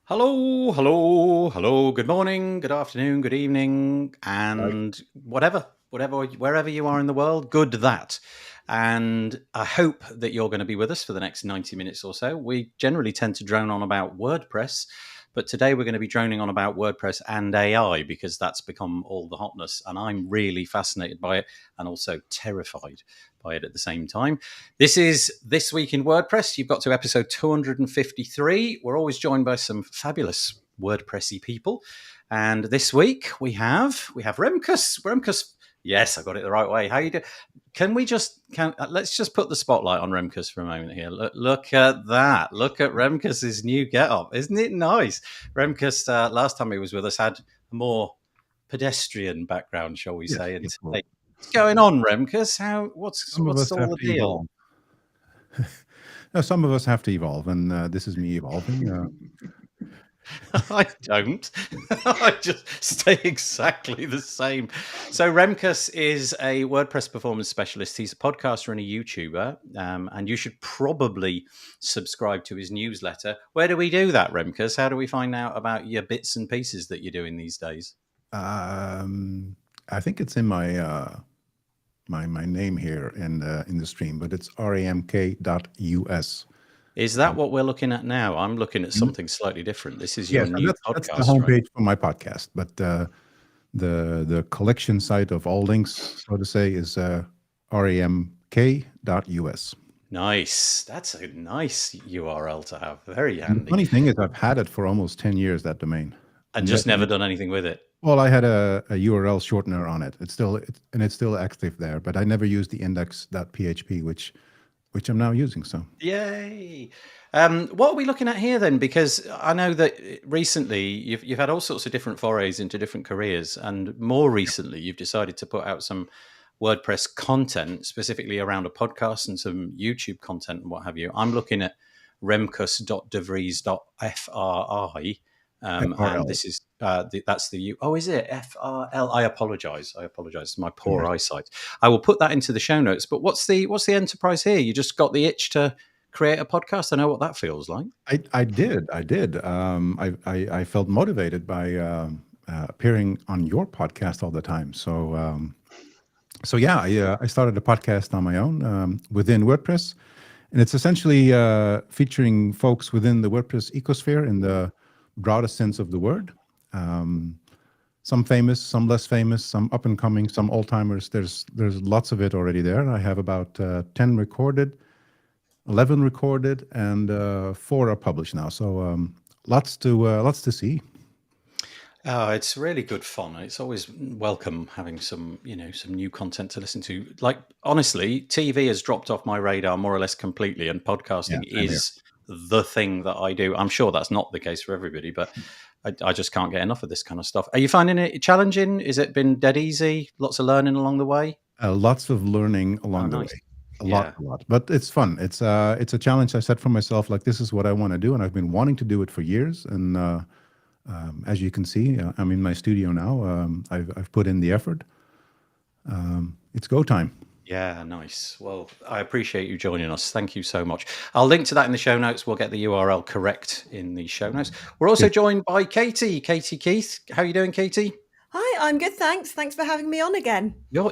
Hello, hello, hello. Good morning, good afternoon, good evening, Right. and wherever you are in the world, good that. And I hope that you're going to be with us for the next 90 minutes or so. We generally tend to drone on about WordPress, but today we're going to be droning on about WordPress and AI because that's become all the hotness. And I'm really fascinated by it and also terrified by it at the same time. This is This Week in WordPress. You've got to episode 253. We're always joined by some fabulous WordPressy people. And this week we have Remkus. Remkus, yes, I got it the right way. How you do? Let's just put the spotlight on Remkus for a moment here. Look at that. Look at Remkus's new get-up. Isn't it nice? Remkus, last time he was with us, had a more pedestrian background, shall we Yes, say. And of course. today, what's going on, Remkus? Some of What's us all have the to deal? evolve. No, some of us have to evolve, and this is me evolving. I don't. I just stay exactly the same. So Remkus is a WordPress performance specialist. He's a podcaster and a YouTuber, and you should probably subscribe to his newsletter. Where do we do that, Remkus? How do we find out about your bits and pieces that you're doing these days? I think it's in my name here in the stream, but it's ramk.us. Is that what we're looking at now? I'm looking at Mhm. something slightly different. This is your Yes, and new that's the podcast, right? homepage for my podcast. But the collection site of all links, so to say, is ramk.us. Nice. That's a nice URL to have. Very And the handy. funny thing is, I've had it for almost 10 years, that domain. And just never done anything with it. Well, I had a URL shortener on it. It's still active there, but I never used the index.php, which I'm now using. So Yay! What are we looking at here then? Because I know that recently you've had all sorts of different forays into different careers, and more recently you've decided to put out some WordPress content specifically around a podcast and some YouTube content and what have you. I'm looking at remkus.devries.fri. And FRL. this is that's the U. Oh, is it FRL? I apologize. I apologize. My poor eyesight. I will put that into the show notes. But what's the enterprise here? You just got the itch to create a podcast. I know what that feels like. I did. I felt motivated by appearing on your podcast all the time. So yeah, I started a podcast on my own within WordPress, and it's essentially featuring folks within the WordPress ecosphere in the broadest sense of the word. Um, some famous, some less famous, some up and coming, some old timers. There's lots of it already there. I have about 10 recorded, 11 recorded, and 4 are published now. So lots to see. Oh, it's really good fun. It's always welcome having some new content to listen to. Like, honestly, TV has dropped off my radar more or less completely, and Yeah, podcasting same here. is the thing that I do. I'm sure that's not the case for everybody, but I just can't get enough of this kind of stuff. Are you finding it challenging? Is it been dead easy? Lots of learning along the way? Lots of learning Oh, along the nice. way. Yeah. A lot, but it's fun. It's a challenge I set for myself. Like, this is what I want to do, and I've been wanting to do it for years. And as you can see, I'm in my studio now. I've put in the effort. It's go time. Yeah, nice. Well, I appreciate you joining us. Thank you so much. I'll link to that in the show notes. We'll get the URL correct in the show notes. We're also Good. joined by Katie Keith. How are you doing, Katie? Hi, I'm good, thanks. Thanks for having me on again. You're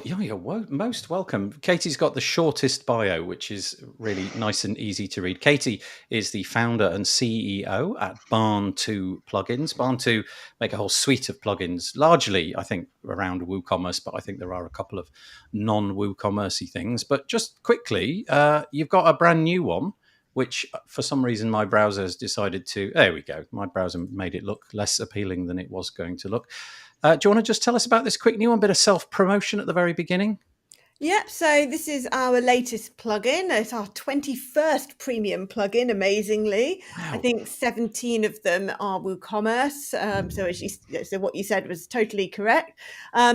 most welcome. Katie's got the shortest bio, which is really nice and easy to read. Katie is the founder and CEO at Barn2 Plugins. Barn2 make a whole suite of plugins, largely, I think, around WooCommerce, but I think there are a couple of non-WooCommercey things. But just quickly, you've got a brand new one, which for some reason my browser has decided to. There we go. My browser made it look less appealing than it was going to look. Do you want to just tell us about this quick new one, bit of self-promotion at the very beginning? Yep, so this is our latest plugin. It's our 21st premium plugin, amazingly. I Wow. think 17 of them are WooCommerce. So what you said was totally correct.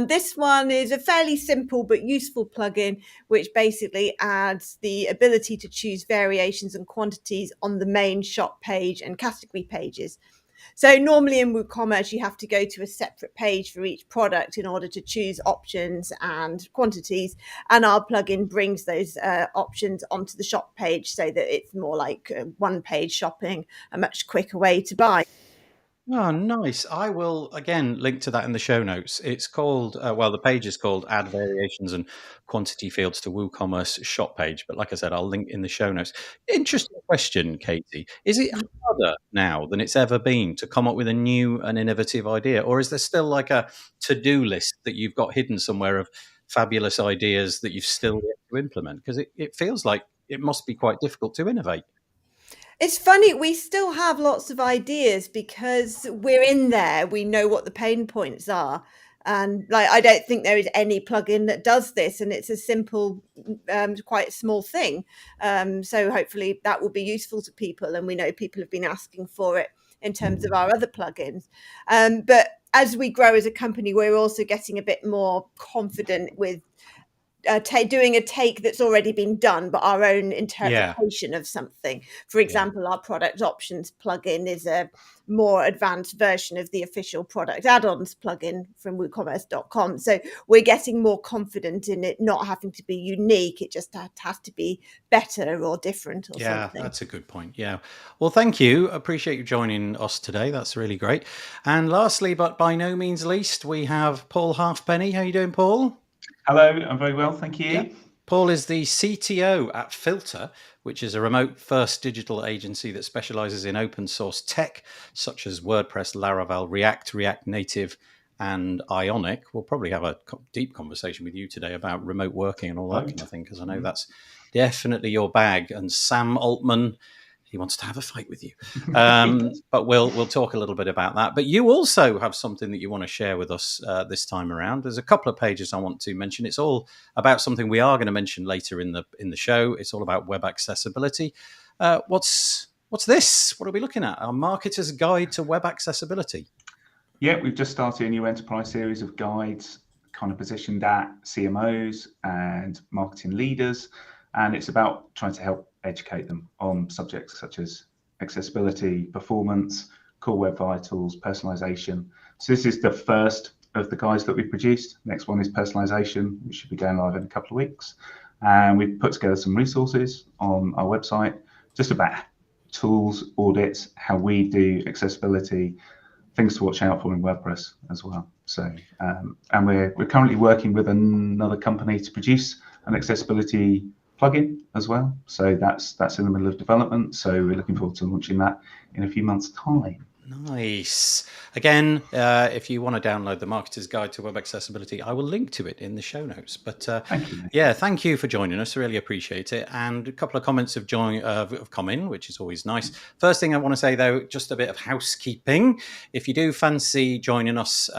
This one is a fairly simple but useful plugin, which basically adds the ability to choose variations and quantities on the main shop page and category pages. So normally in WooCommerce, you have to go to a separate page for each product in order to choose options and quantities. And our plugin brings those options onto the shop page so that it's more like one-page shopping, a much quicker way to buy. Oh, nice. I will, again, link to that in the show notes. It's called, the page is called Add Variations and Quantity Fields to WooCommerce Shop Page. But like I said, I'll link in the show notes. Interesting question, Katie. Is it harder now than it's ever been to come up with a new and innovative idea? Or is there still like a to-do list that you've got hidden somewhere of fabulous ideas that you've still yet to implement? Because it feels like it must be quite difficult to innovate. It's funny, we still have lots of ideas because we're in there. We know what the pain points are. And like, I don't think there is any plugin that does this, and it's a simple, quite small thing. So hopefully that will be useful to people. And we know people have been asking for it in terms of our other plugins. But as we grow as a company, we're also getting a bit more confident with doing a take that's already been done, but our own interpretation of something. For example, our product options plugin is a more advanced version of the official product add-ons plugin from woocommerce.com. So we're getting more confident in it not having to be unique. It just has to be better or different or something. Yeah, that's a good point. Yeah. Well, thank you. Appreciate you joining us today. That's really great. And lastly, but by no means least, we have Paul Halfpenny. How are you doing, Paul? Hello, I'm very well, thank you. Yeah. Paul is the CTO at Filter, which is a remote-first digital agency that specializes in open source tech, such as WordPress, Laravel, React, React Native, and Ionic. We'll probably have a deep conversation with you today about remote working and all that kind of thing, because I know that's definitely your bag. And Sam Altman, he wants to have a fight with you. But we'll talk a little bit about that. But you also have something that you want to share with us this time around. There's a couple of pages I want to mention. It's all about something we are going to mention later in the show. It's all about web accessibility. What's this? What are we looking at? Our Marketer's Guide to Web Accessibility. Yeah, we've just started a new enterprise series of guides kind of positioned at CMOs and marketing leaders. And it's about trying to help educate them on subjects such as accessibility, performance, core web vitals, personalization. So this is the first of the guides that we've produced. Next one is personalization, which should be going live in a couple of weeks. And we've put together some resources on our website just about tools, audits, how we do accessibility, things to watch out for in WordPress as well. So, and we're currently working with another company to produce an accessibility plugin as well. So that's in the middle of development. So we're looking forward to launching that in a few months' time. Nice. Again, if you want to download the Marketer's Guide to Web Accessibility, I will link to it in the show notes. But thank you for joining us. Really appreciate it. And a couple of comments have come in, which is always nice. First thing I want to say, though, just a bit of housekeeping. If you do fancy joining us,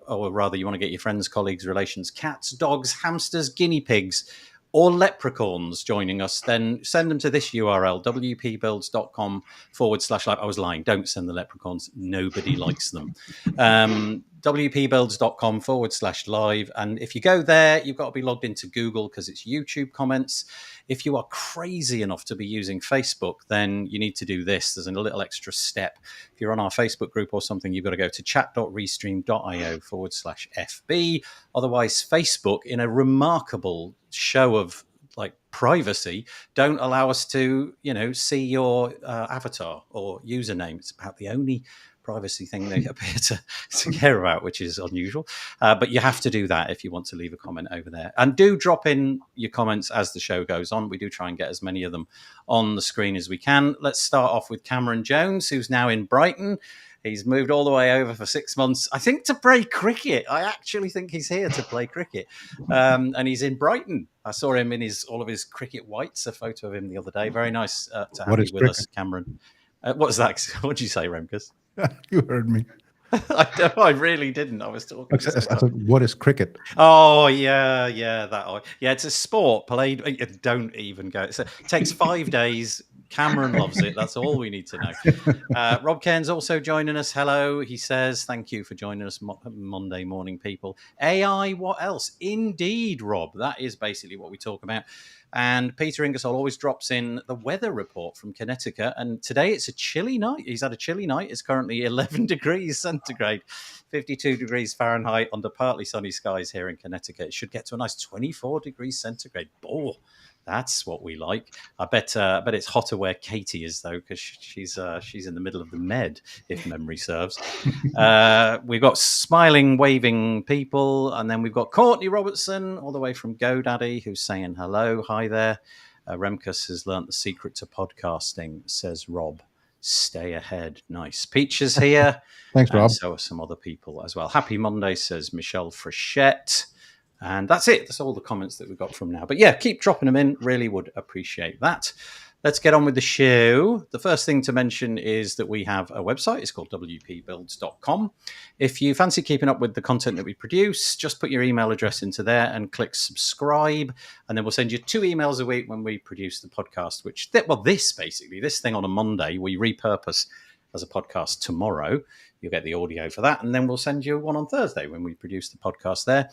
or rather you want to get your friends, colleagues, relations, cats, dogs, hamsters, guinea pigs, or leprechauns joining us, then send them to this URL, wpbuilds.com/live. I was lying. Don't send the leprechauns. Nobody likes them. wpbuilds.com/live. And if you go there, you've got to be logged into Google because it's YouTube comments. If you are crazy enough to be using Facebook, then you need to do this. There's a little extra step. If you're on our Facebook group or something, you've got to go to chat.restream.io/FB. Otherwise, Facebook, in a remarkable show of like privacy, don't allow us to, see your avatar or username. It's about the only privacy thing they appear to care about, which is unusual. But you have to do that if you want to leave a comment over there. And do drop in your comments as the show goes on. We do try and get as many of them on the screen as we can. Let's start off with Cameron Jones, who's now in Brighton. He's moved all the way over for 6 months, I think, to play cricket. I actually think he's here to play cricket. And he's in Brighton. I saw him in all of his cricket whites, a photo of him the other day. Very nice to have you with us, Cameron. What was that? What did you say, Remkus? You heard me. I really didn't. I was talking. I said, what is cricket? Oh, yeah, that. Yeah, it's a sport played. Don't even go. It takes 5 days. Cameron loves it. That's all we need to know. Rob Cairns also joining us. Hello. He says, thank you for joining us Monday morning, people. AI, what else? Indeed, Rob. That is basically what we talk about. And Peter Ingersoll always drops in the weather report from Connecticut. And today it's a chilly night. He's had a chilly night. It's currently 11 degrees centigrade, 52 degrees Fahrenheit under partly sunny skies here in Connecticut. It should get to a nice 24 degrees centigrade. Oh, that's what we like. I bet it's hotter where Katie is, though, because she's in the middle of the Med, if memory serves. We've got smiling, waving people, and then we've got Courtney Robertson, all the way from GoDaddy, who's saying hello. Hi there. Remkus has learnt the secret to podcasting, says Rob. Stay ahead. Nice. Peach is here. Thanks, Rob. So are some other people as well. Happy Monday, says Michelle Frechette. And that's it. That's all the comments that we've got from now. But yeah, keep dropping them in. Really would appreciate that. Let's get on with the show. The first thing to mention is that we have a website. It's called wpbuilds.com. If you fancy keeping up with the content that we produce, just put your email address into there and click subscribe. And then we'll send you 2 emails a week when we produce the podcast, this thing on a Monday, we repurpose as a podcast tomorrow. You'll get the audio for that. And then we'll send you one on Thursday when we produce the podcast there.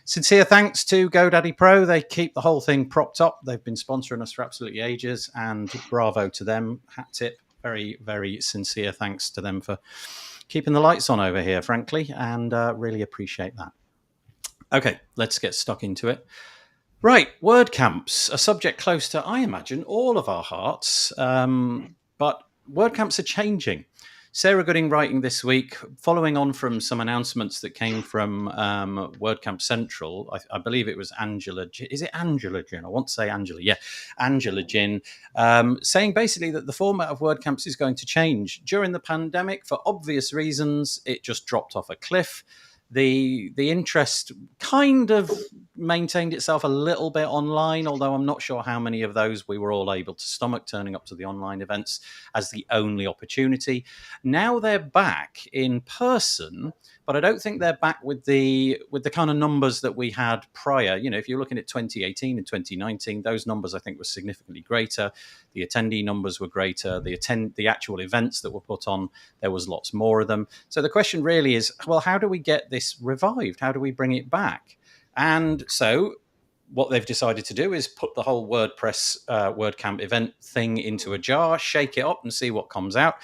Sincere thanks to GoDaddy Pro. They keep the whole thing propped up. They've been sponsoring us for absolutely ages, and bravo to them. Hat tip. Very, very sincere thanks to them for keeping the lights on over here, frankly, and really appreciate that. Okay, let's get stuck into it. Right, WordCamps, a subject close to, I imagine, all of our hearts, but WordCamps are changing. Sarah Gooding writing this week, following on from some announcements that came from WordCamp Central. I believe it was Angela. Is it Angela Gin? I want to say Angela. Yeah, Angela Gin, saying basically that the format of WordCamps is going to change. During the pandemic, for obvious reasons, it just dropped off a cliff. The interest kind of maintained itself a little bit online, although I'm not sure how many of those we were all able to stomach, turning up to the online events as the only opportunity. Now they're back in person, but I don't think they're back with the kind of numbers that we had prior. You know, if you're looking at 2018 and 2019, those numbers I think were significantly greater. The attendee numbers were greater. The actual events that were put on, there was lots more of them. So the question really is, well, how do we get this revived? How do we bring it back? And so what they've decided to do is put the whole WordPress WordCamp event thing into a jar, shake it up and see what comes out.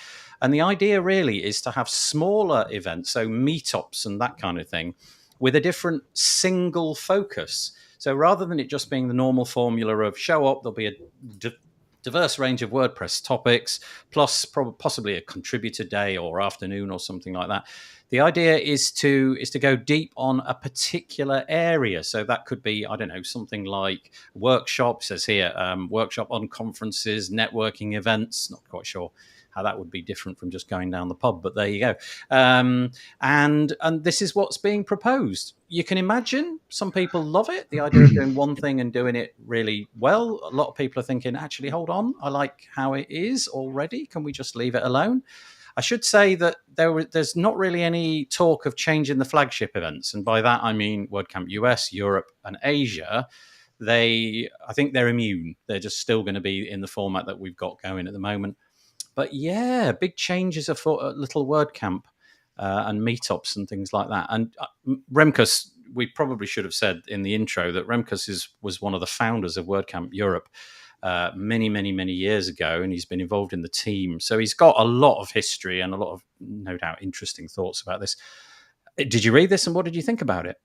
And the idea really is to have smaller events, so meetups and that kind of thing, with a different single focus. So rather than it just being the normal formula of show up, there'll be a diverse range of WordPress topics, plus possibly a contributor day or afternoon or something like that. The idea is to go deep on a particular area. So that could be, I don't know, something like workshop, says here, workshop on conferences, networking events. Not quite sure how that would be different from just going down the pub, but there you go. And this is what's being proposed. You can imagine some people love it, the idea of doing one thing and doing it really well. A lot of people are thinking, actually, hold on, I like how it is already. Can we just leave it alone? I should say that there's not really any talk of changing the flagship events. And by that, I mean WordCamp US, Europe, and Asia. I think they're immune. They're just still going to be in the format that we've got going at the moment. But yeah, big changes afoot at Little WordCamp and meetups and things like that. And Remkus, we probably should have said in the intro that Remkus was one of the founders of WordCamp Europe many, many, many years ago, and he's been involved in the team. So he's got a lot of history and a lot of, no doubt, interesting thoughts about this. Did you read this, and what did you think about it?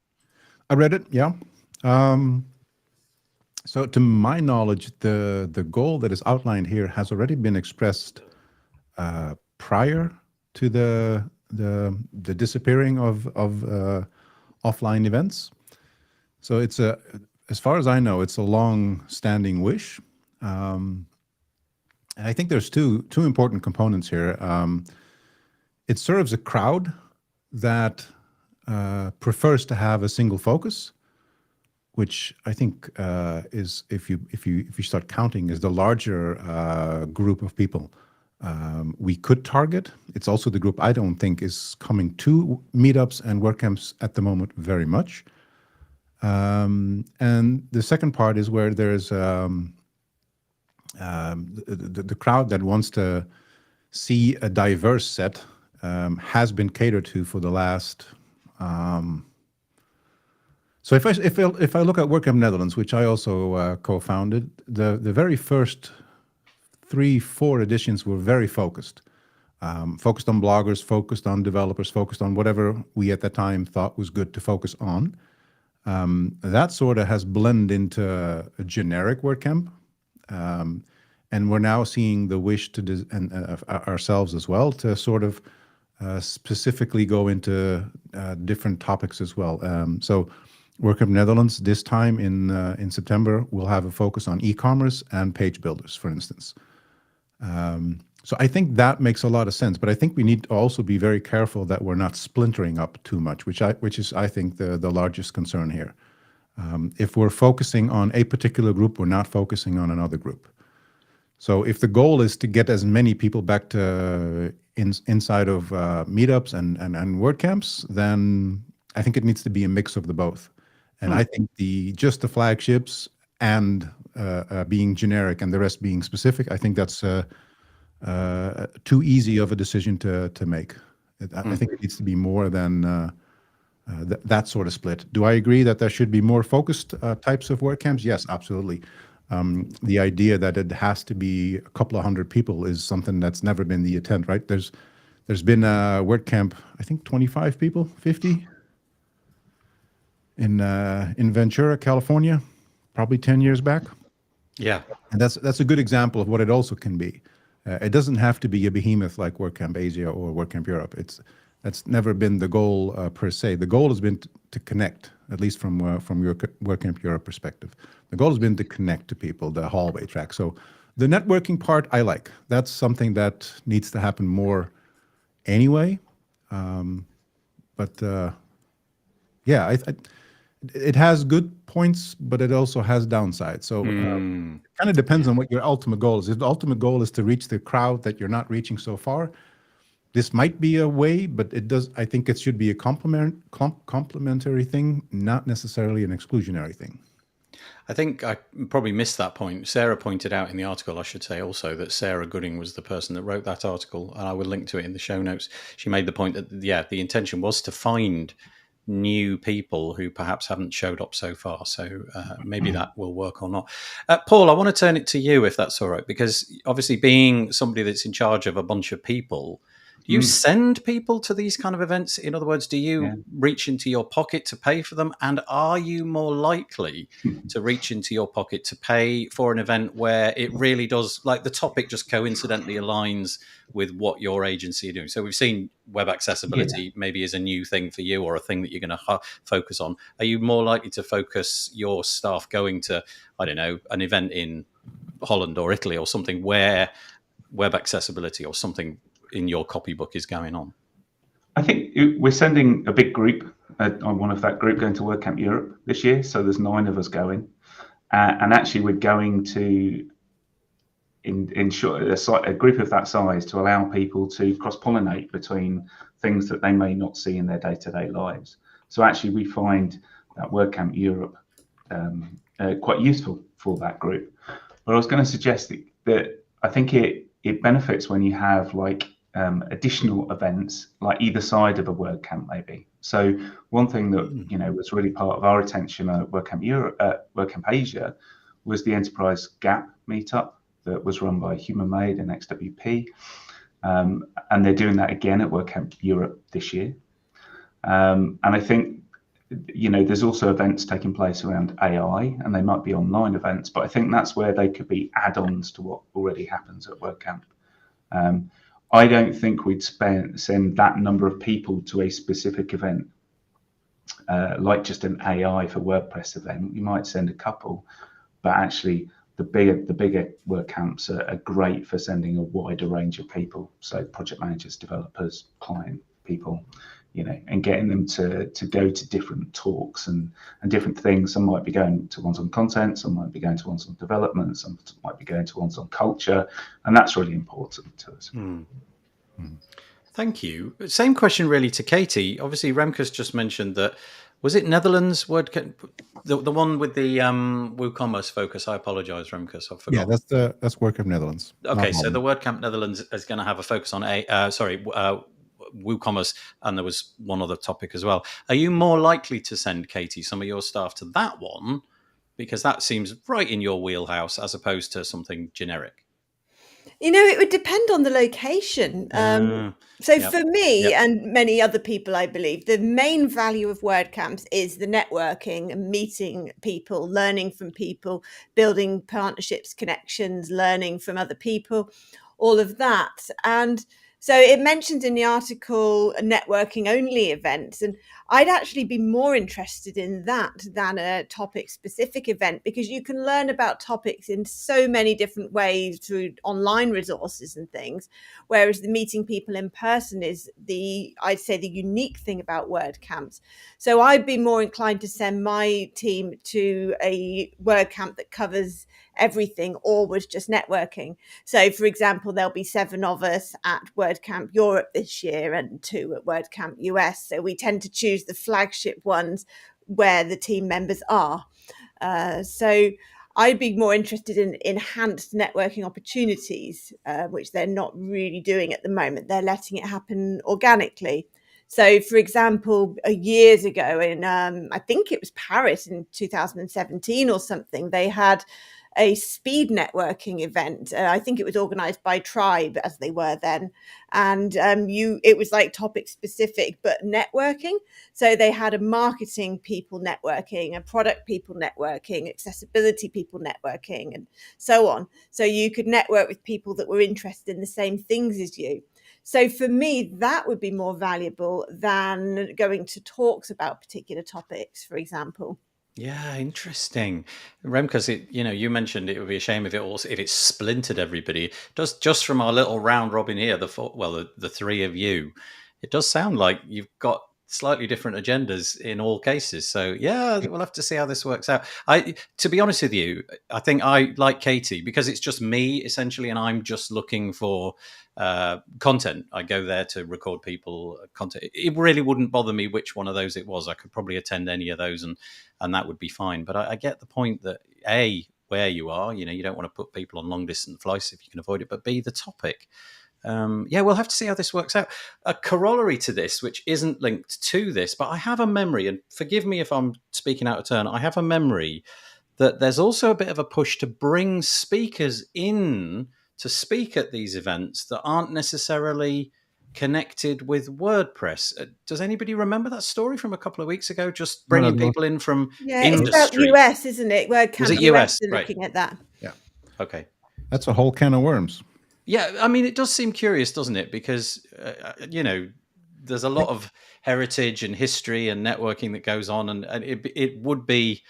I read it, yeah. So to my knowledge, the goal that is outlined here has already been expressed prior to the disappearing of offline events. So it's as far as I know, it's a long-standing wish. And I think there's two important components here. It serves a crowd that prefers to have a single focus, which I think is, if you start counting, is the larger group of people we could target. It's also the group I don't think is coming to meetups and WordCamps at the moment very much. And the second part is where there's the crowd that wants to see a diverse set has been catered to for the last So if I look at WordCamp Netherlands, which I also co-founded, the very first 3-4 editions were very focused. Focused on bloggers, focused on developers, focused on whatever we at that time thought was good to focus on. That sort of has blended into a generic WordCamp. And we're now seeing the wish to, ourselves as well, to sort of specifically go into different topics as well. So WordCamp Netherlands this time in September will have a focus on e-commerce and page builders, for instance. So I think that makes a lot of sense, but I think we need to also be very careful that we're not splintering up too much, which is I think the largest concern here. If we're focusing on a particular group, we're not focusing on another group. So if the goal is to get as many people back to inside of meetups and WordCamps, then I think it needs to be a mix of the both. And I think just the flagships and being generic and the rest being specific, I think that's too easy of a decision to make. I think it needs to be more than that sort of split. Do I agree that there should be more focused types of WordCamps? Yes, absolutely. The idea that it has to be a couple of hundred people is something that's never been the intent, right? There's been a WordCamp, I think 25 people, 50 in Ventura, California, probably 10 years back. Yeah. And that's a good example of what it also can be. It doesn't have to be a behemoth like WordCamp Asia or WordCamp Europe. That's never been the goal per se. The goal has been to connect, at least from your WordCamp Europe perspective. The goal has been to connect to people, the hallway track. So the networking part, I like. That's something that needs to happen more anyway. Yeah, it has good points, but it also has downsides. So it kind of depends on what your ultimate goal is. If the ultimate goal is to reach the crowd that you're not reaching so far, this might be a way, but I think it should be a complementary thing, not necessarily an exclusionary thing. I think I probably missed that point. Sarah pointed out in the article, I should say also, that Sarah Gooding was the person that wrote that article, and I will link to it in the show notes. She made the point that, the intention was to find new people who perhaps haven't showed up so far. So maybe that will work or not. Paul, I want to turn it to you, if that's all right, because obviously being somebody that's in charge of a bunch of people, do you send people to these kind of events? In other words, do you reach into your pocket to pay for them? And are you more likely to reach into your pocket to pay for an event where it really does, like the topic just coincidentally aligns with what your agency are doing? So we've seen web accessibility maybe is a new thing for you or a thing that you're going to focus on. Are you more likely to focus your staff going to, I don't know, an event in Holland or Italy or something where web accessibility or something in your copybook is going on? I think we're sending a big group. I'm one of that group going to WordCamp Europe this year. So there's 9 of us going. And actually we're going to ensure a group of that size to allow people to cross-pollinate between things that they may not see in their day-to-day lives. So actually we find that WordCamp Europe quite useful for that group. But I was going to suggest that I think it benefits when you have like additional events like either side of a WordCamp maybe. So one thing that was really part of our attention at WordCamp Europe, WordCamp Asia, was the Enterprise Gap meetup that was run by Human Made and XWP, and they're doing that again at WordCamp Europe this year. And I think there's also events taking place around AI, and they might be online events, but I think that's where they could be add-ons to what already happens at WordCamp. I don't think we'd send that number of people to a specific event, like just an AI for WordPress event. You might send a couple, but actually the bigger WordCamps are great for sending a wider range of people. So project managers, developers, client people, and getting them to go to different talks and different things. Some might be going to ones on content, some might be going to ones on development, some might be going to ones on culture, and that's really important to us. Thank you. Same question really to Katie. Obviously, Remkus just mentioned that, was it Netherlands WordCamp, the one with the WooCommerce focus? I apologize, Remkus, I forgot. Yeah, that's WordCamp Netherlands. Okay, so the WordCamp Netherlands is going to have a focus on WooCommerce, and there was one other topic as well. Are you more likely to send, Katie, some of your staff to that one, because that seems right in your wheelhouse, as opposed to something generic? It would depend on the location. So Yep. for me Yep. and many other people, I believe the main value of WordCamps is the networking and meeting people, learning from people, building partnerships, connections, learning from other people, all of that. And so it mentioned in the article networking only events, and I'd actually be more interested in that than a topic specific event, because you can learn about topics in so many different ways through online resources and things. Whereas the meeting people in person is I'd say the unique thing about WordCamps. So I'd be more inclined to send my team to a WordCamp that covers everything or was just networking. So for example, there'll be 7 of us at WordCamp Europe this year and 2 at WordCamp US. So we tend to choose the flagship ones where the team members are. So I'd be more interested in enhanced networking opportunities, which they're not really doing at the moment. They're letting it happen organically. So, for example, years ago in, I think it was Paris in 2017 or something, they had a speed networking event. I think it was organized by Tribe, as they were then. And it was like topic specific, but networking. So they had a marketing people networking, a product people networking, accessibility people networking, and so on. So you could network with people that were interested in the same things as you. So for me, that would be more valuable than going to talks about particular topics, for example. Yeah, interesting. Remkus, you mentioned it would be a shame if it splintered everybody. Just from our little round robin here, the 3 of you, it does sound like you've got slightly different agendas in all cases. So yeah, we'll have to see how this works out. To be honest with you, I think I like Katie because it's just me essentially, and I'm just looking for content. I go there to record people content. It really wouldn't bother me which one of those it was. I could probably attend any of those and that would be fine. But I get the point that where you are, you don't want to put people on long distance flights if you can avoid it, but B, the topic. We'll have to see how this works out. A corollary to this, which isn't linked to this, but I have a memory, and forgive me if I'm speaking out of turn, I have a memory that there's also a bit of a push to bring speakers in to speak at these events that aren't necessarily connected with WordPress. Does anybody remember that story from a couple of weeks ago? Just bringing people in from it's about industry. US, isn't it? WordCamp Was it US? are Right. looking at that. Yeah. Okay. That's a whole can of worms. Yeah, I mean, it does seem curious, doesn't it? Because, there's a lot of heritage and history and networking that goes on. And it would be,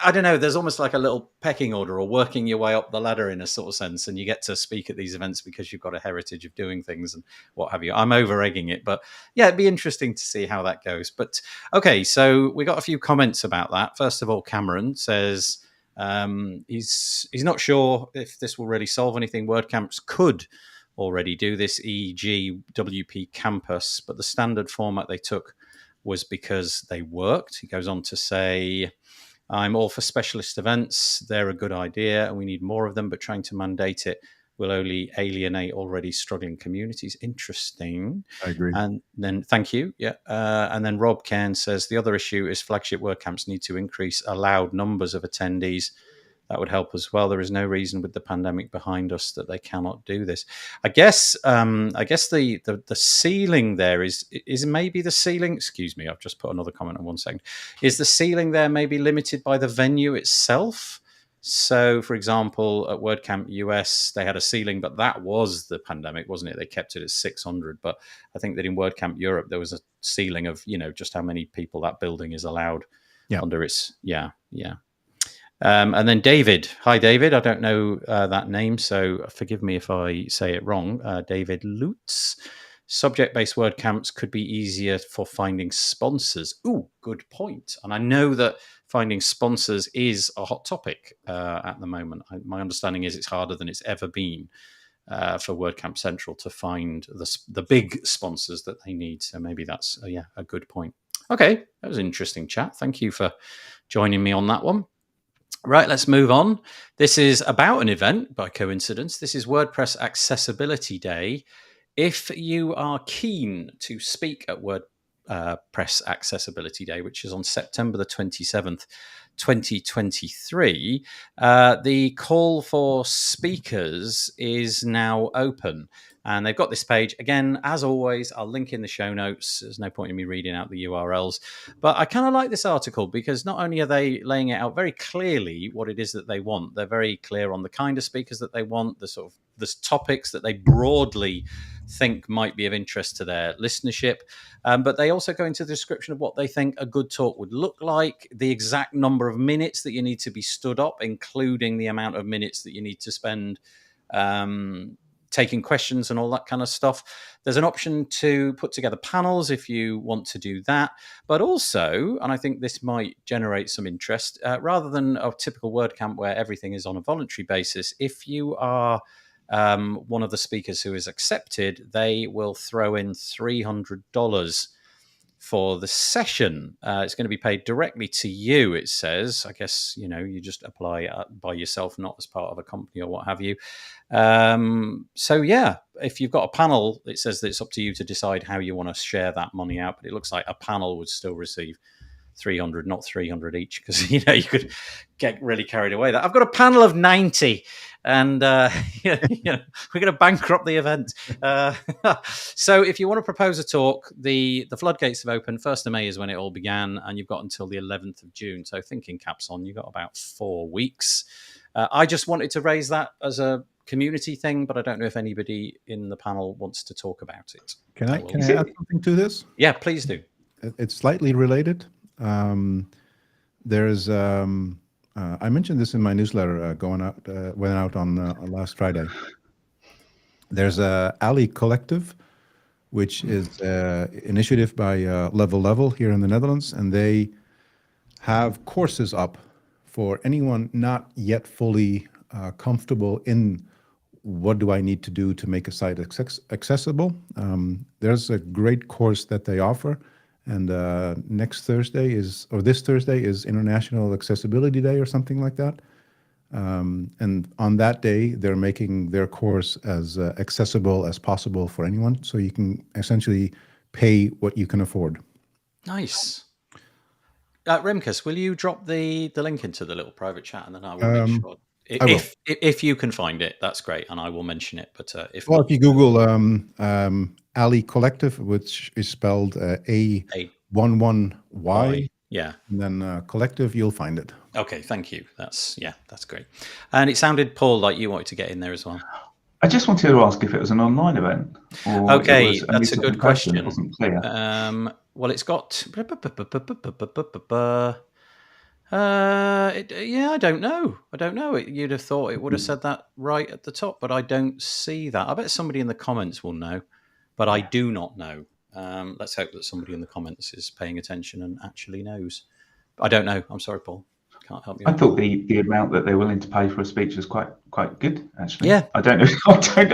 I don't know, there's almost like a little pecking order or working your way up the ladder in a sort of sense. And you get to speak at these events because you've got a heritage of doing things and what have you. I'm over egging it. But yeah, it'd be interesting to see how that goes. But okay, so we got a few comments about that. First of all, Cameron says... he's not sure if this will really solve anything. WordCamps could already do this, e.g. WP Campus, but the standard format they took was because they worked. He goes on to say, I'm all for specialist events. They're a good idea and we need more of them, but trying to mandate it will only alienate already struggling communities. Interesting. I agree. And then, thank you. Yeah. And then Rob Cairn says the other issue is flagship WordCamps need to increase allowed numbers of attendees. That would help as well. There is no reason with the pandemic behind us that they cannot do this. I guess the ceiling there is maybe the ceiling. Excuse me, I've just put another comment on 1 second. Is the ceiling there maybe limited by the venue itself? So, for example, at WordCamp US, they had a ceiling, but that was the pandemic, wasn't it? They kept it at 600. But I think that in WordCamp Europe, there was a ceiling of, just how many people that building is allowed under its, yeah. And then David. Hi, David. I don't know that name, so forgive me if I say it wrong. David Lutz. Subject-based WordCamps could be easier for finding sponsors. Ooh, good point. And I know that finding sponsors is a hot topic at the moment. My understanding is it's harder than it's ever been for WordCamp Central to find the big sponsors that they need. So maybe that's a good point. Okay, that was an interesting chat. Thank you for joining me on that one. Right, let's move on. This is about an event by coincidence. This is WordPress Accessibility Day if you are keen to speak at WordPress Accessibility Day, which is on September the 27th, 2023, the call for speakers is now open. And they've got this page. Again, as always, I'll link in the show notes. There's no point in me reading out the URLs. But I kind of like this article because not only are they laying it out very clearly what it is that they want, they're very clear on the kind of speakers that they want, the sort of the topics that they broadly think might be of interest to their listenership. But they also go into the description of what they think a good talk would look like, the exact number of minutes that you need to be stood up, including the amount of minutes that you need to spend taking questions and all that kind of stuff. There's an option to put together panels if you want to do that. But also, and I think this might generate some interest, rather than a typical WordCamp where everything is on a voluntary basis, if you are one of the speakers who is accepted, they will throw in $300 for the session. It's going to be paid directly to you, it says. I guess, you just apply by yourself, not as part of a company or what have you. So, yeah, if you've got a panel, it says that it's up to you to decide how you want to share that money out. But it looks like a panel would still receive 300, not 300 each, because you could get really carried away. That I've got a panel of 90, and we're going to bankrupt the event. So if you want to propose a talk, the floodgates have opened. 1st of May is when it all began, and you've got until the 11th of June. So thinking caps on, you've got about 4 weeks. I just wanted to raise that as a community thing, but I don't know if anybody in the panel wants to talk about it. Can I add something to this? Yeah, please do. It's slightly related. There's I mentioned this in my newsletter went out on last Friday. There's a Ali Collective, which is an initiative by Level here in the Netherlands, and they have courses up for anyone not yet fully comfortable in what do I need to do to make a site accessible. There's a great course that they offer. And this Thursday is International Accessibility Day or something like that. And on that day, they're making their course as accessible as possible for anyone. So you can essentially pay what you can afford. Nice. Remkus, will you drop the link into the little private chat, and then I will make sure. If you can find it, that's great, and I will mention it. But if you Google Ali Collective, which is spelled A11Y, yeah, and then Collective, you'll find it. Okay, thank you. That's great. And it sounded, Paul, like you wanted to get in there as well. I just wanted to ask if it was an online event. Or okay, that's a good question. It wasn't clear. Well, it's got. I don't know. You'd have thought it would have said that right at the top, but I don't see that. I bet somebody in the comments will know, but I do not know. Let's hope that somebody in the comments is paying attention and actually knows. I don't know. I'm sorry, Paul. Can't help you. I thought the amount that they're willing to pay for a speech was quite good, actually. Yeah. I don't know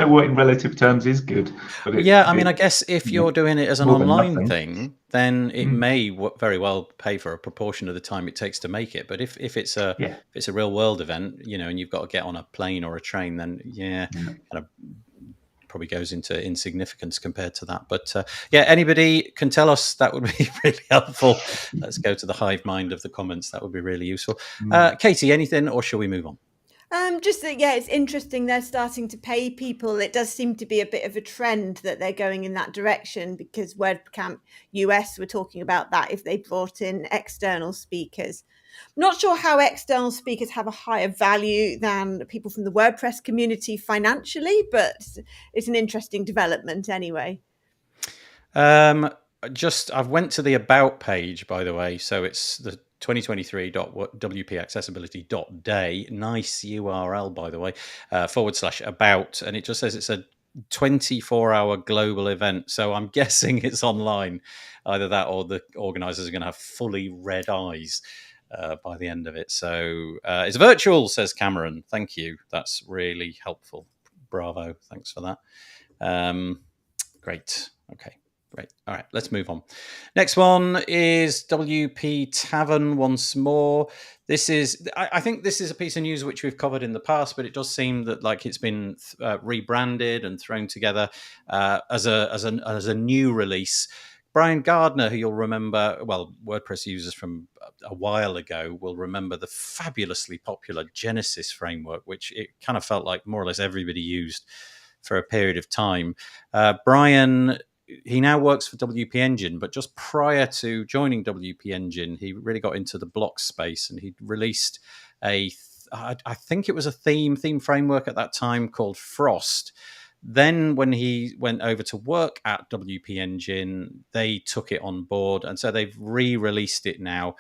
what in relative terms is good. But I guess if you're doing it as an online thing, then it may very well pay for a proportion of the time it takes to make it. But if it's a real world event, and you've got to get on a plane or a train, then kind of probably goes into insignificance compared to that. But anybody can tell us, that would be really helpful. Let's go to the hive mind of the comments. That would be really useful. Katie, anything, or shall we move on? Just that, it's interesting they're starting to pay people. It does seem to be a bit of a trend that they're going in that direction, because WordCamp US were talking about that if they brought in external speakers. I'm not sure how external speakers have a higher value than people from the WordPress community financially, but it's an interesting development anyway. I've went to the About page, by the way. So it's the 2023.wpaccessibility.day. Nice URL, by the way, /about. And it just says it's a 24-hour global event. So I'm guessing it's online. Either that or the organisers are going to have fully red eyes by the end of it. So it's virtual, says Cameron. Thank you. That's really helpful. Bravo. Thanks for that. Great. Okay. Great. All right, let's move on. Next one is WP Tavern once more. This is, I think this is a piece of news which we've covered in the past, but it does seem that like it's been rebranded and thrown together as a new release. Brian Gardner, who you'll remember, well, WordPress users from a while ago will remember the fabulously popular Genesis framework, which it kind of felt like more or less everybody used for a period of time. Brian, he now works for WP Engine, but just prior to joining WP Engine, he really got into the block space, and he released I think it was a theme framework at that time called Frost. Then when he went over to work at WP Engine, they took it on board, and so they've re-released it now.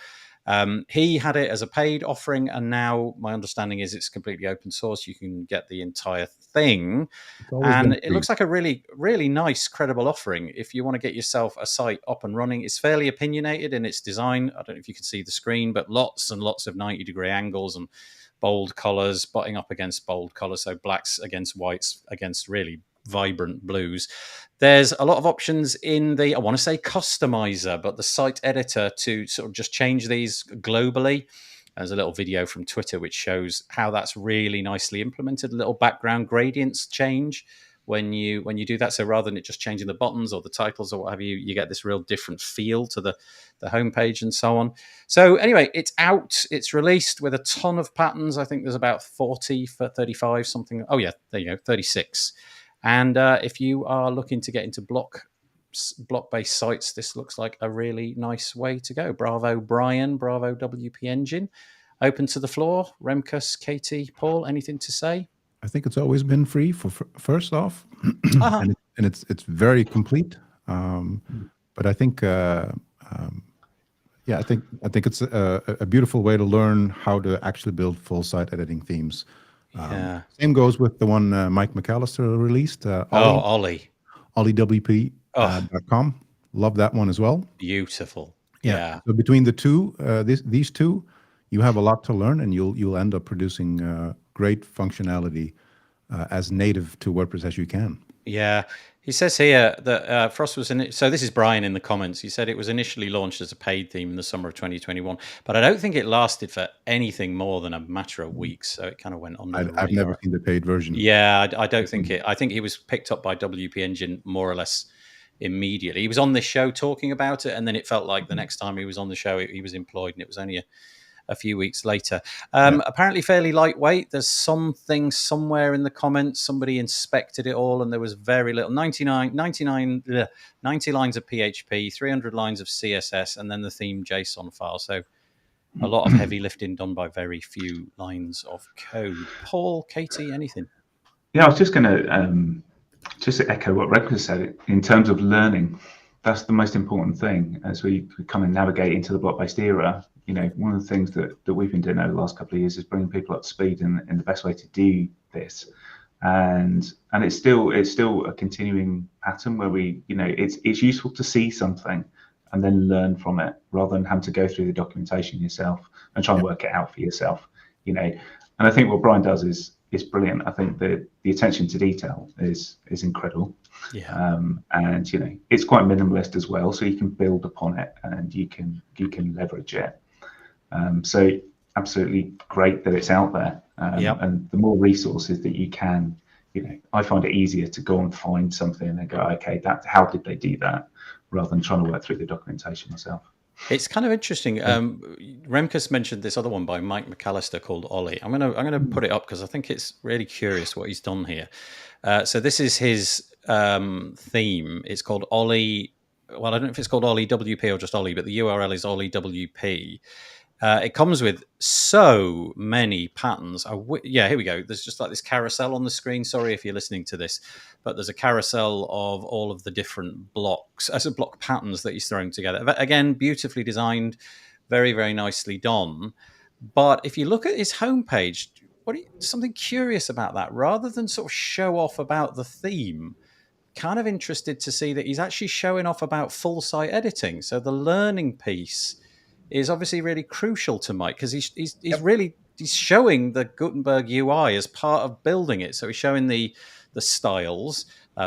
He had it as a paid offering, and now my understanding is it's completely open source. You can get the entire thing, and it looks like a really, really nice, credible offering. If you want to get yourself a site up and running, it's fairly opinionated in its design. I don't know if you can see the screen, but lots and lots of 90-degree angles and bold colors butting up against bold colors, so blacks against whites against really vibrant blues. There's a lot of options in the, I want to say customizer, but the site editor to sort of just change these globally. There's a little video from Twitter which shows how that's really nicely implemented. A little background gradients change when you do that. So rather than it just changing the buttons or the titles or what have you, you get this real different feel to the homepage and so on. So anyway, it's out. It's released with a ton of patterns. I think there's about 40 for 35 something. Oh yeah, there you go, 36. And if you are looking to get into block-based sites, this looks like a really nice way to go. Bravo, Brian. Bravo, WP Engine. Open to the floor. Remkus, Katie, Paul, anything to say? I think it's always been free for first off, and it's very complete. But I think, I think it's a beautiful way to learn how to actually build full site editing themes. Same goes with the one Mike McAllister released. Ollie. OllieWP.com. Love that one as well. Beautiful. Yeah. So between the two, these two, you have a lot to learn, and you'll end up producing great functionality as native to WordPress as you can. Yeah. He says here that Frost was in. So this is Brian in the comments. He said it was initially launched as a paid theme in the summer of 2021, but I don't think it lasted for anything more than a matter of weeks. So it kind of went on. I've never seen the paid version. Yeah, I don't think it. I think he was picked up by WP Engine more or less immediately. He was on this show talking about it, and then it felt like the next time he was on the show, he was employed, and it was only a few weeks later. Apparently fairly lightweight. There's something somewhere in the comments. Somebody inspected it all, and there was very little. 90 lines of PHP, 300 lines of CSS, and then the theme JSON file. So a lot of heavy lifting done by very few lines of code. Paul, Katie, anything? Yeah, I was just going to just echo what Remkus said in terms of learning. That's the most important thing as we kind of navigate into the block-based era. You know, one of the things that we've been doing over the last couple of years is bringing people up to speed in the best way to do this, and it's still a continuing pattern where we, you know, it's useful to see something and then learn from it rather than having to go through the documentation yourself and try and work it out for yourself. You know, and I think what Brian does is brilliant. I think the attention to detail is incredible. Yeah. And you know, it's quite minimalist as well, so you can build upon it and you can leverage it. So absolutely great that it's out there. And the more resources that you can, you know, I find it easier to go and find something and go, okay, how did they do that, rather than trying to work through the documentation myself. It's kind of interesting. Remkus mentioned this other one by Mike McAllister called Ollie. I'm gonna put it up because I think it's really curious what he's done here. So this is his theme. It's called Ollie. Well, I don't know if it's called Ollie WP or just Ollie, but the URL is Ollie WP. It comes with so many patterns. Yeah, here we go. There's just like this carousel on the screen. Sorry if you're listening to this, but there's a carousel of all of the different blocks, as a block patterns that he's throwing together. Again, beautifully designed, very, very nicely done. But if you look at his homepage, something curious about that, rather than sort of show off about the theme, kind of interested to see that he's actually showing off about full site editing. So the learning piece is obviously really crucial to Mike, because he's showing the Gutenberg UI as part of building it. So he's showing the styles,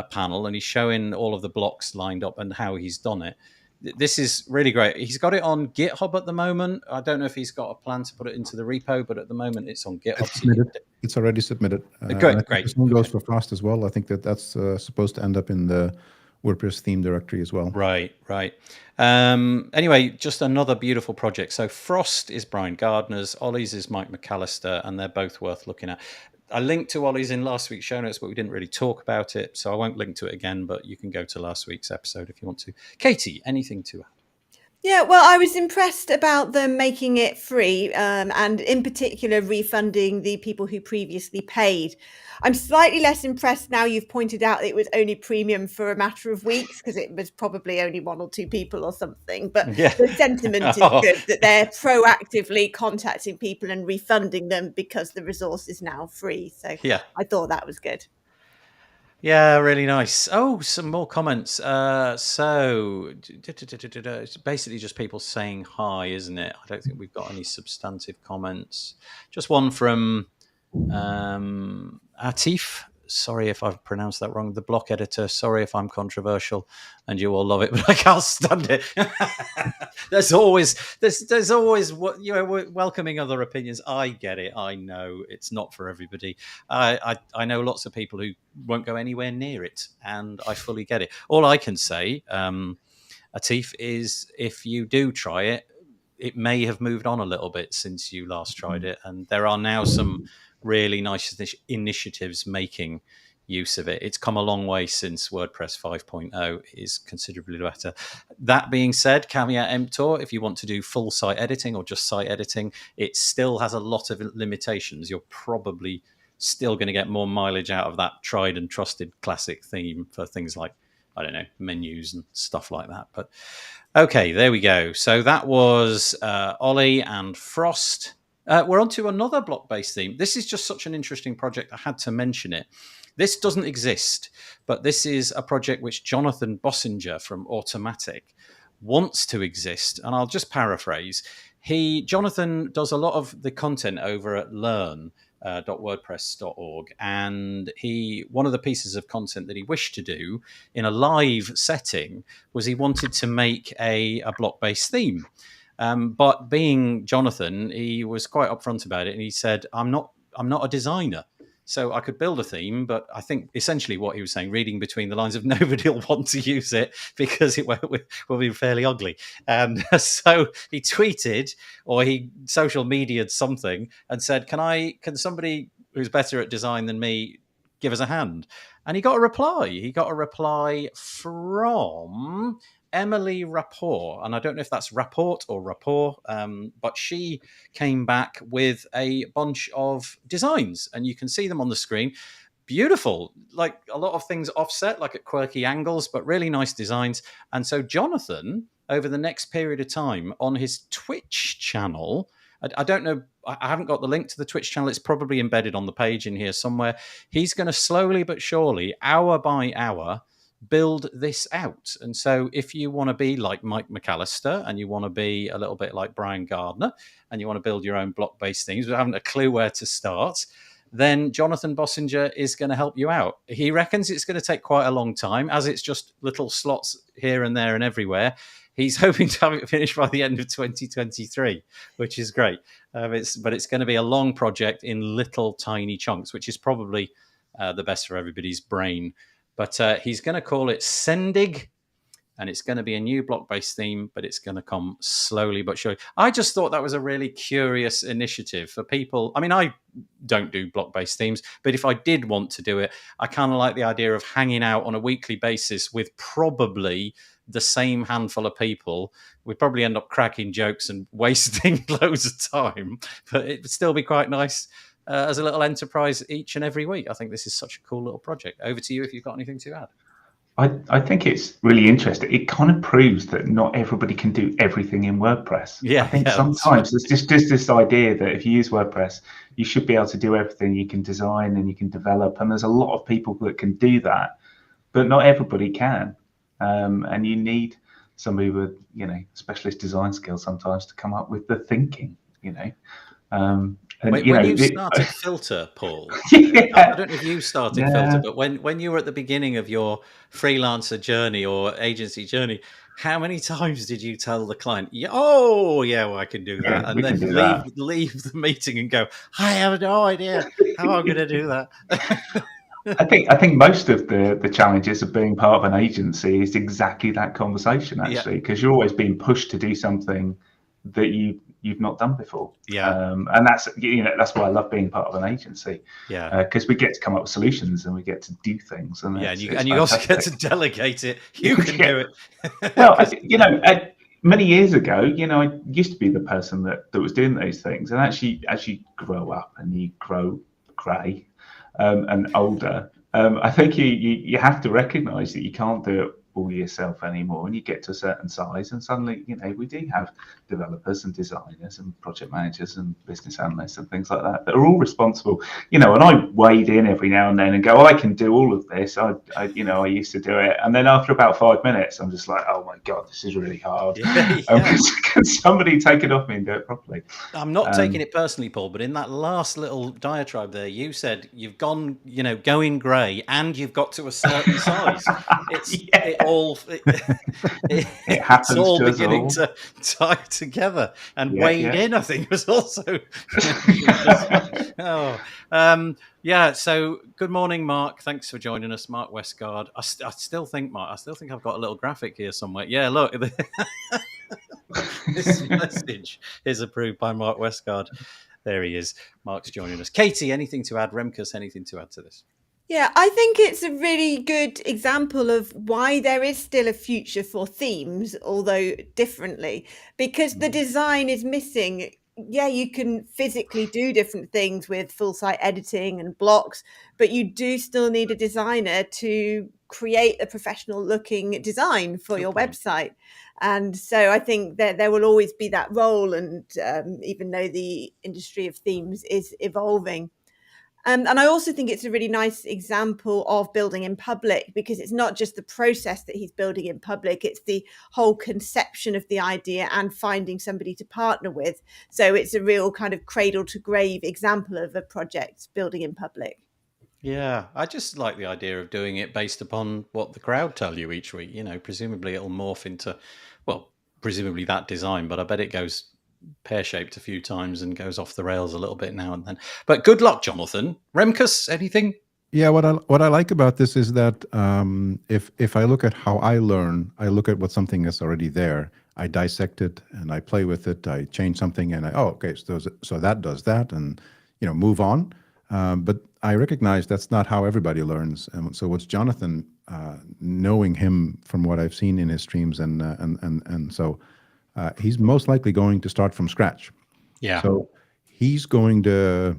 panel, and he's showing all of the blocks lined up and how he's done it. This is really great. He's got it on GitHub at the moment. I don't know if he's got a plan to put it into the repo, but at the moment it's on GitHub. It's submitted. It's already submitted. Great. The same goes for Frost as well. I think that's supposed to end up in the WordPress theme directory as well. Right. Anyway, just another beautiful project. So Frost is Brian Gardner's, Ollie's is Mike McAllister, and they're both worth looking at. I linked to Ollie's in last week's show notes, but we didn't really talk about it, so I won't link to it again, but you can go to last week's episode if you want to. Katie, anything to add? Yeah, well, I was impressed about them making it free, and in particular refunding the people who previously paid. I'm slightly less impressed now you've pointed out it was only premium for a matter of weeks, because it was probably only 1 or 2 people or something. But the sentiment is good, that they're proactively contacting people and refunding them because the resource is now free. So I thought that was good. Yeah, really nice. Oh, some more comments. So it's basically just people saying hi, isn't it? I don't think we've got any substantive comments. Just one from Atif. Sorry if I've pronounced that wrong. The block editor. Sorry if I'm controversial, and you all love it, but I can't stand it. there's always what welcoming other opinions. I get it. I know it's not for everybody. I know lots of people who won't go anywhere near it, and I fully get it. All I can say, Atif, is if you do try it, it may have moved on a little bit since you last tried it, and there are now some really nice initiatives making use of it. It's come a long way since WordPress 5.0 is considerably better. That being said, caveat emptor, if you want to do full site editing or just site editing, it still has a lot of limitations. You're probably still going to get more mileage out of that tried and trusted classic theme for things like, I don't know, menus and stuff like that. But okay, there we go. So that was Ollie and Frost. We're on to another block-based theme. This is just such an interesting project. I had to mention it. This doesn't exist, but this is a project which Jonathan Bossinger from Automatic wants to exist. And I'll just paraphrase. Jonathan does a lot of the content over at learn.wordpress.org, and one of the pieces of content that he wished to do in a live setting was he wanted to make a block-based theme. But being Jonathan, he was quite upfront about it, and he said, I'm not a designer, so I could build a theme, but I think essentially what he was saying, reading between the lines, of nobody will want to use it because it will be fairly ugly. And so he tweeted, or he social media'd something and said, can somebody who's better at design than me give us a hand? And he got a reply. He got a reply from Emily Rapport, and I don't know if that's Rapport or Rapport, but she came back with a bunch of designs, and you can see them on the screen. Beautiful, like a lot of things offset, like at quirky angles, but really nice designs. And so Jonathan, over the next period of time on his Twitch channel, I don't know, I haven't got the link to the Twitch channel. It's probably embedded on the page in here somewhere. He's going to slowly but surely, hour by hour, build this out. And so if you want to be like Mike McAllister and you want to be a little bit like Brian Gardner and you want to build your own block-based things but haven't a clue where to start, then Jonathan Bossinger is going to help you out. He reckons it's going to take quite a long time, as it's just little slots here and there and everywhere. He's hoping to have it finished by the end of 2023, which is great. But it's going to be a long project in little tiny chunks, which is probably the best for everybody's brain. But he's going to call it Sendig, and it's going to be a new block-based theme, but it's going to come slowly but surely. I just thought that was a really curious initiative for people. I mean, I don't do block-based themes, but if I did want to do it, I kind of like the idea of hanging out on a weekly basis with probably the same handful of people. We'd probably end up cracking jokes and wasting loads of time, but it would still be quite nice as a little enterprise each and every week. I think this is such a cool little project. Over to you if you've got anything to add. I think it's really interesting. It kind of proves that not everybody can do everything in WordPress. Yeah, I think sometimes it's just this idea that if you use WordPress, you should be able to do everything. You can design and you can develop, and there's a lot of people that can do that, but not everybody can. And you need somebody with, specialist design skills sometimes to come up with the thinking, And When you started Filter, Paul, yeah, I don't know if you started Filter, yeah. but when you were at the beginning of your freelancer journey or agency journey, how many times did you tell the client, "Oh, yeah, well, I can do that," Yeah, and we can then do that. leave the meeting and go, "I have no idea how I'm going to do that." I think most of the challenges of being part of an agency is exactly that conversation, Yeah. actually, because you're always being pushed to do something that you've not done before. Yeah. And that's why I love being part of an agency, Yeah. because we get to come up with solutions and we get to do things, and Yeah, it's and you also get fantastic. to delegate it. You can do it. Well, 'Cause, many years ago, I used to be the person that was doing those things, and actually, as you grow up and you grow grey and older, I think you have to recognise that you can't do it all yourself anymore, and you get to a certain size, and suddenly, we do have developers and designers and project managers and business analysts and things like that that are all responsible. And I wade in every now and then and go, I can do all of this. I used to do it, and then after about 5 minutes, I'm just like, oh my god, this is really hard. Can somebody take it off me and do it properly? I'm not taking it personally, Paul, but in that last little diatribe there, you said you've gone, going grey, and you've got to a certain size. It's all beginning to tie together. And wade in, I think, was also. So good morning, Mark. Thanks for joining us, Mark Westgard. I still think I've got a little graphic here somewhere. Yeah, look. This message is approved by Mark Westgard. There he is. Mark's joining us. Katie, anything to add? Remkus, anything to add to this? Yeah, I think it's a really good example of why there is still a future for themes, although differently, because the design is missing. Yeah, you can physically do different things with full site editing and blocks, but you do still need a designer to create a professional looking design for your website. And so I think that there will always be that role, and even though the industry of themes is evolving. And I also think it's a really nice example of building in public, because it's not just the process that he's building in public, it's the whole conception of the idea and finding somebody to partner with. So it's a real kind of cradle to grave example of a project building in public. Yeah, I just like the idea of doing it based upon what the crowd tell you each week. Presumably it'll morph into, presumably that design, but I bet it goes pear-shaped a few times and goes off the rails a little bit now and then. But good luck, Jonathan. Remkus, anything? Yeah, what I like about this is that if I look at how I learn, I look at what something is already there. I dissect it and I play with it. I change something and okay, so that does that, and move on. But I recognize that's not how everybody learns. And so what's Jonathan, knowing him from what I've seen in his streams, and so he's most likely going to start from scratch. Yeah. So he's going to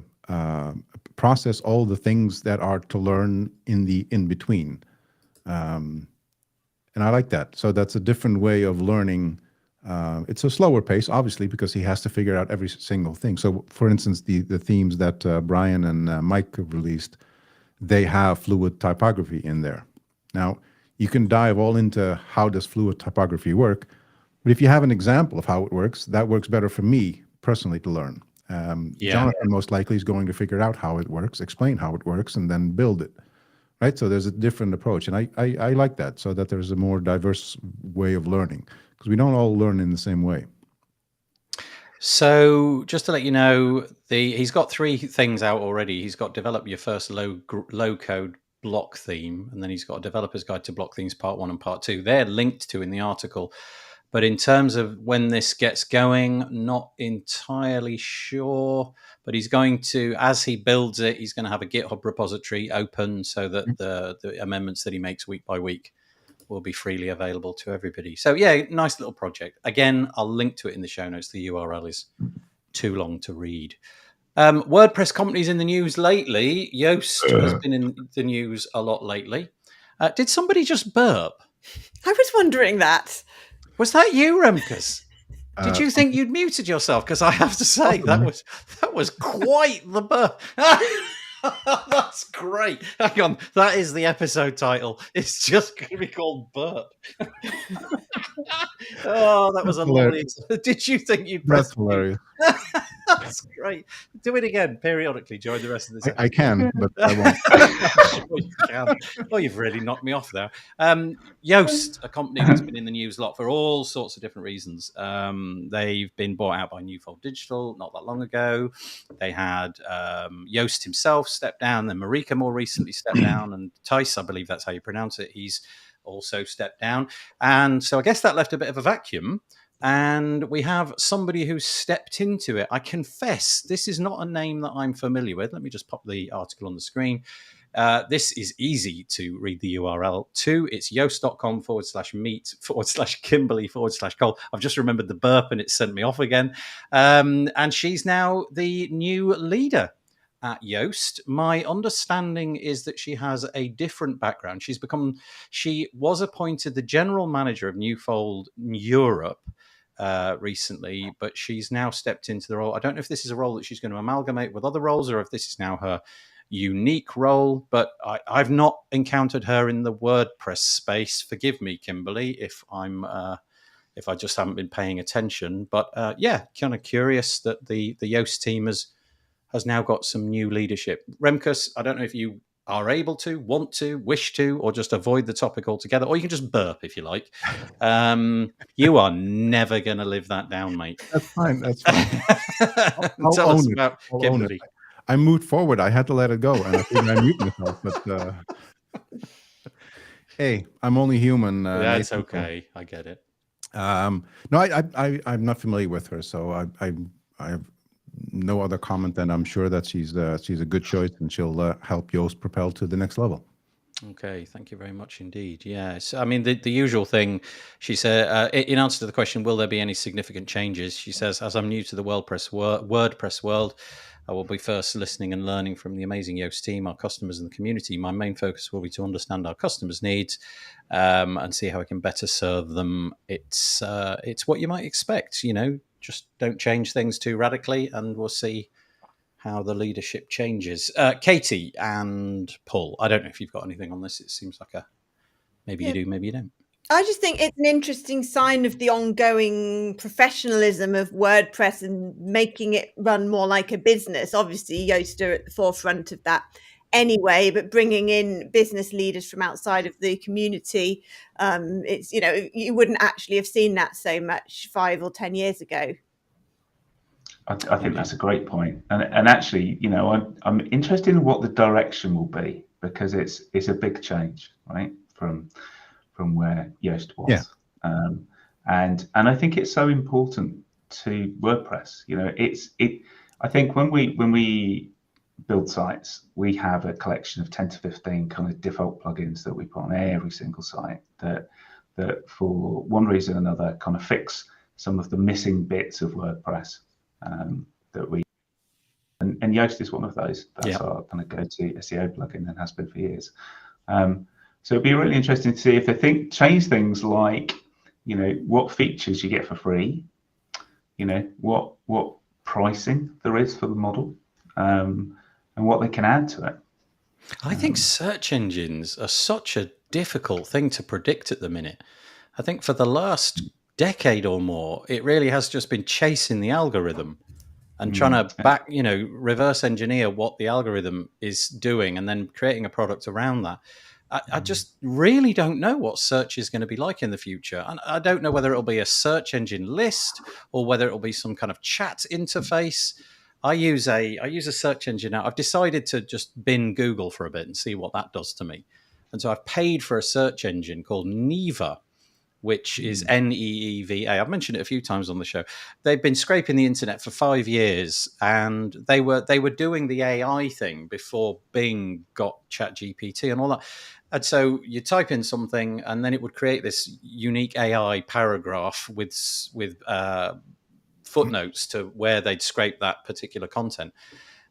process all the things that are to learn in the in between, and I like that. So that's a different way of learning. It's a slower pace, obviously, because he has to figure out every single thing. So, for instance, the themes that Brian and Mike have released, they have fluid typography in there. Now, you can dive all into how does fluid typography work, but if you have an example of how it works, that works better for me personally to learn. Jonathan most likely is going to figure out how it works, explain how it works, and then build it. Right? So there's a different approach, and I like that, so that there's a more diverse way of learning, because we don't all learn in the same way. So just to let you know, he's got 3 things out already. He's got develop your first low code block theme, and then he's got a developer's guide to block themes part 1 and part 2. They're linked to in the article. But in terms of when this gets going, not entirely sure. But he's going to, as he builds it, he's going to have a GitHub repository open so that the amendments that he makes week by week will be freely available to everybody. So yeah, nice little project. Again, I'll link to it in the show notes. The URL is too long to read. WordPress companies in the news lately. Yoast has been in the news a lot lately. Did somebody just burp? I was wondering that. Was that you, Remkus? Did you think you'd muted yourself? Because I have to say that was quite the burp. That's great. Hang on, that is the episode title. It's just going to be called Burp. Oh, that was a lovely. Did you think you'd? That's hilarious. That's great. Do it again periodically during the rest of this episode. I can, but I won't. I'm sure you can. Well, you've really knocked me off there. Yoast, a company that's been in the news a lot for all sorts of different reasons. They've been bought out by Newfold Digital not that long ago. They had Yoast himself step down, then Marika more recently stepped down, and Tice, I believe that's how you pronounce it, he's also stepped down. And so I guess that left a bit of a vacuum. And we have somebody who's stepped into it. I confess, this is not a name that I'm familiar with. Let me just pop the article on the screen. This is easy to read the URL to. It's yoast.com/meet/Kimberly/Cole. I've just remembered the burp and it sent me off again. And she's now the new leader at Yoast. My understanding is that she has a different background. She was appointed the general manager of Newfold Europe recently, but she's now stepped into the role. I don't know if this is a role that she's going to amalgamate with other roles or if this is now her unique role, but I've not encountered her in the WordPress space. Forgive me, Kimberly, if I just haven't been paying attention. But yeah, kind of curious that the Yoast team has now got some new leadership. Remkus, I don't know if you are able to, want to, wish to, or just avoid the topic altogether, or you can just burp if you like. You are never going to live that down, mate. That's fine. That's fine. Tell us about Kimberly. I moved forward. I had to let it go, and I think I mute myself. But hey, I'm only human. Yeah, it's okay. I get it. No, I'm not familiar with her, so I have no other comment than I'm sure that she's a good choice and she'll help Yoast propel to the next level. Okay, thank you very much indeed. Yes, I mean the usual thing. She said in answer to the question, will there be any significant changes? She says, as I'm new to the WordPress world, I will be first listening and learning from the amazing Yoast team, our customers, and the community. My main focus will be to understand our customers' needs and see how I can better serve them. It's what you might expect, just don't change things too radically, and we'll see how the leadership changes. Katie and Paul, I don't know if you've got anything on this. It seems like maybe you do, maybe you don't. I just think it's an interesting sign of the ongoing professionalism of WordPress and making it run more like a business. Obviously, Yoast are at the forefront of that anyway, but bringing in business leaders from outside of the community, it's, you wouldn't actually have seen that so much 5 or 10 years ago. I think that's a great point. And actually, I'm interested in what the direction will be, because it's a big change, right, from where Yoast was. Yeah. And I think it's so important to WordPress. I think when we build sites, we have a collection of 10 to 15 kind of default plugins that we put on every single site that for one reason or another kind of fix some of the missing bits of WordPress that we, and Yoast is one of those. That's our kind of go-to SEO plugin and has been for years. So it'd be really interesting to see if they change things like, what features you get for free, what pricing there is for the model, and what they can add to it. I think search engines are such a difficult thing to predict at the minute. I think for the last decade or more, it really has just been chasing the algorithm and trying to reverse engineer what the algorithm is doing and then creating a product around that. I just really don't know what search is going to be like in the future. And I don't know whether it'll be a search engine list or whether it'll be some kind of chat interface. I use a search engine now. I've decided to just bin Google for a bit and see what that does to me. And so I've paid for a search engine called Neeva, which is Neeva. I've mentioned it a few times on the show. They've been scraping the internet for 5 years, and they were doing the AI thing before Bing got ChatGPT and all that. And so you type in something, and then it would create this unique AI paragraph with footnotes to where they'd scrape that particular content.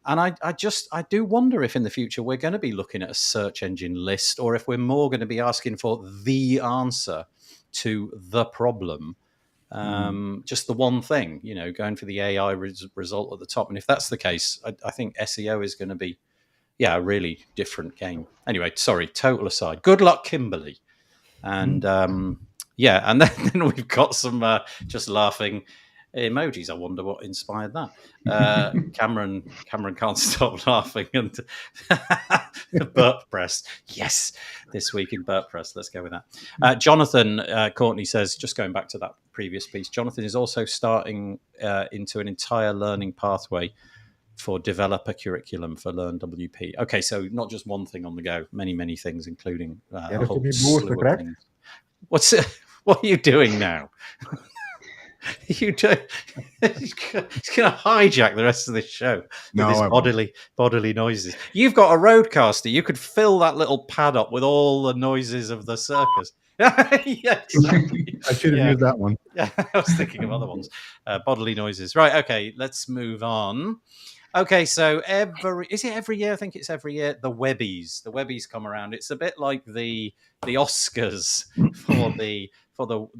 And I do wonder if in the future we're going to be looking at a search engine list, or if we're more going to be asking for the answer to the problem, just the one thing, going for the AI result at the top. And if that's the case, I think SEO is going to be, a really different game. Anyway, sorry, total aside. Good luck, Kimberly. And and then we've got some just laughing. Emojis. I wonder what inspired that. Cameron can't stop laughing. And WordPress. Yes, this week in WordPress. Let's go with that. Jonathan Courtney says, just going back to that previous piece, Jonathan is also starting into an entire learning pathway for developer curriculum for Learn WP. Okay, so not just one thing on the go, many things, including a whole slew of things. What are you doing now? He's going to hijack the rest of this show with his bodily noises. You've got a roadcaster. You could fill that little pad up with all the noises of the circus. Yeah, exactly. I should have used that one. Yeah, I was thinking of other ones. Bodily noises. Right, okay, let's move on. Okay, so is it every year? I think it's every year. The Webbies come around. It's a bit like the Oscars for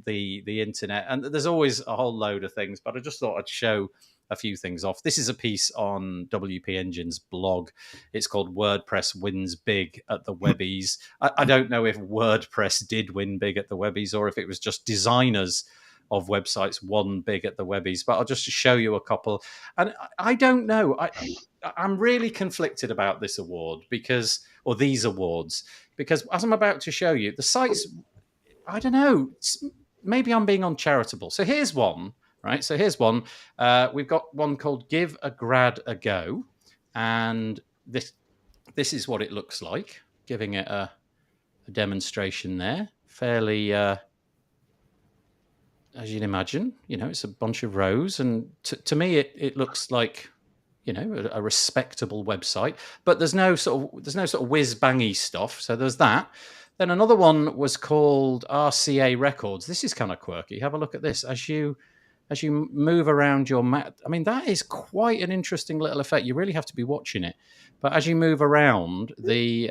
the internet, and there's always a whole load of things. But I just thought I'd show a few things off. This is a piece on WP Engine's blog. It's called "WordPress Wins Big at the Webbies." I don't know if WordPress did win big at the Webbies or if it was just designers of websites won big at the Webbies, but I'll just show you a couple. And I don't know. I'm really conflicted about this award or these awards, because as I'm about to show you, the sites, I don't know, maybe I'm being uncharitable. So here's one, right? So here's one. We've got one called Give a Grad a Go. And this is what it looks like, giving it a demonstration there. Fairly... as you'd imagine, it's a bunch of rows, and to me, it looks like, a respectable website. But there's no sort of whiz bangy stuff. So there's that. Then another one was called RCA Records. This is kind of quirky. Have a look at this as you move around your map. I mean, that is quite an interesting little effect. You really have to be watching it. But as you move around, the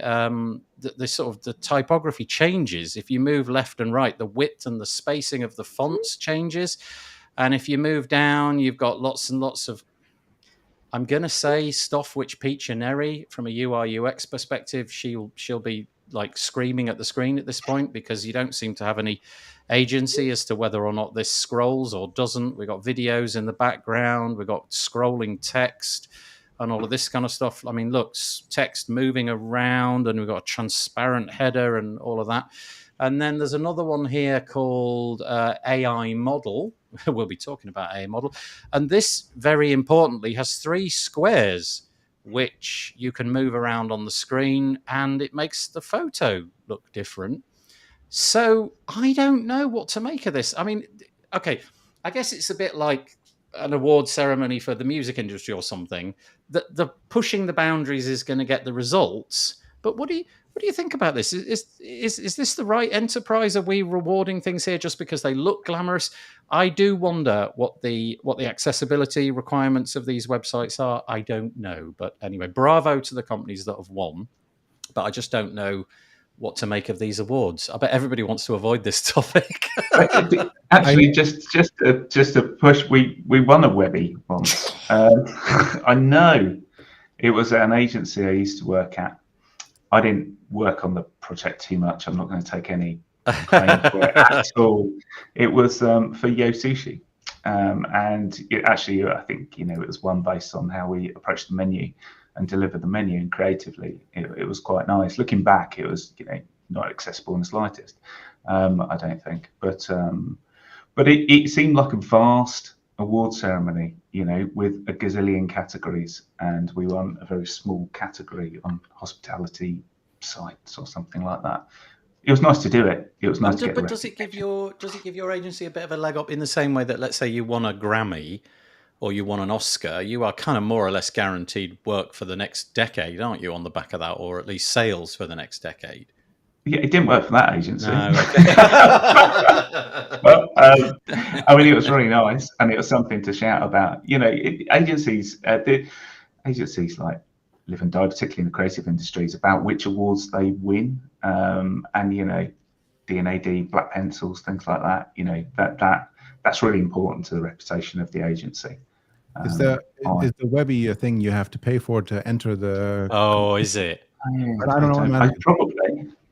sort of the typography changes. If you move left and right, the width and the spacing of the fonts changes. And if you move down, you've got lots and lots of, I'm going to say, stuff which Peach and Neri, from a UI UX perspective, she'll be like screaming at the screen at this point, because you don't seem to have any agency as to whether or not this scrolls or doesn't. We've got videos in the background. We've got scrolling text and all of this kind of stuff. I mean, look, text moving around, and we've got a transparent header and all of that. And then there's another one here called AI Model. We'll be talking about AI Model. And this, very importantly, has 3 squares which you can move around on the screen, and it makes the photo look different. So I don't know what to make of this. I mean, okay, I guess it's a bit like an award ceremony for the music industry or something. The pushing the boundaries is going to get the results. But what do you think about this? Is this the right enterprise? Are we rewarding things here just because they look glamorous? I do wonder what the accessibility requirements of these websites are. I don't know. But anyway, bravo to the companies that have won. But I just don't know what to make of these awards. I bet everybody wants to avoid this topic. Actually, just to push, we won a Webby once. I know it was an agency I used to work at. I didn't work on the project too much. I'm not going to take any claim for it at all. It was for Yo Sushi. And it actually, I think, it was one based on how we approached the menu and delivered the menu, and creatively, it was quite nice. Looking back, it was, not accessible in the slightest, I don't think. But it seemed like a vast award ceremony, with a gazillion categories, and we won a very small category on hospitality sites or something like that. It was nice to do it. It was nice to get the does it give your agency a bit of a leg up in the same way that, let's say, you won a Grammy or you won an Oscar? You are kind of more or less guaranteed work for the next decade, aren't you, on the back of that, or at least sales for the next decade? Yeah, it didn't work for that agency. No, okay. But, I mean, it was really nice, and it was something to shout about. Agencies like live and die, particularly in the creative industries, about which awards they win, and D&AD, black pencils, things like that. That's really important to the reputation of the agency. Is the Webby a thing you have to pay for to enter the? Oh, is it? I don't know.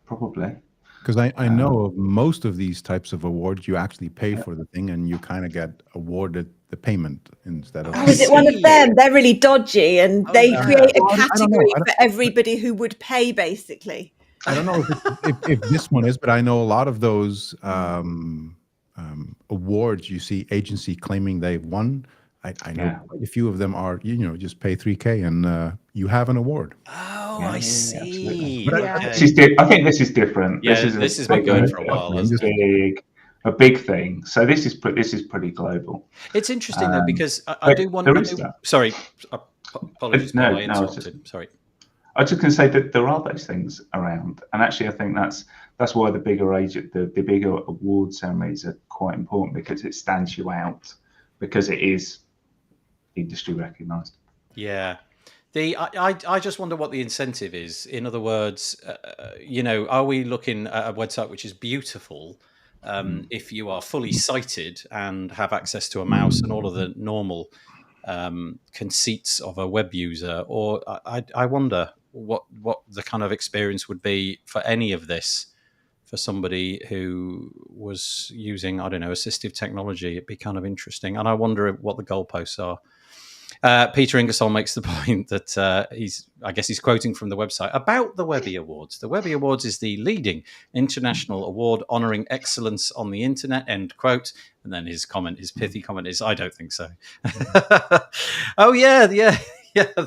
Probably. Because I know of most of these types of awards, you actually pay for the thing, and you kind of get awarded the payment instead of. Oh, is it one of them? They're really dodgy, and they yeah. create a Well, I don't know. category for everybody who would pay, basically. I don't know if this one is, but I know a lot of those awards you see agency claiming they've won. I know quite a few of them are, just pay $3,000 and you have an award. Oh, I see. But Okay. I think this is different. Yeah, this has been going for a while, hasn't it? A big thing. So this is pretty global. It's interesting though, because I do want. Sorry, apologies, Paul, I interrupted. Sorry. I was just going to say that there are those things around, and actually, I think that's why the bigger award ceremonies are quite important, because it stands you out, because it is industry recognised. Yeah. I just wonder what the incentive is. In other words, are we looking at a website which is beautiful if you are fully sighted and have access to a mouse and all of the normal conceits of a web user? Or I wonder what the kind of experience would be for any of this for somebody who was using, I don't know, assistive technology. It'd be kind of interesting. And I wonder what the goalposts are. Peter Ingersoll makes the point that I guess he's quoting from the website about the Webby Awards. The Webby Awards is the leading international award honouring excellence on the internet, end quote. And then his pithy comment is, I don't think so. Oh, yeah,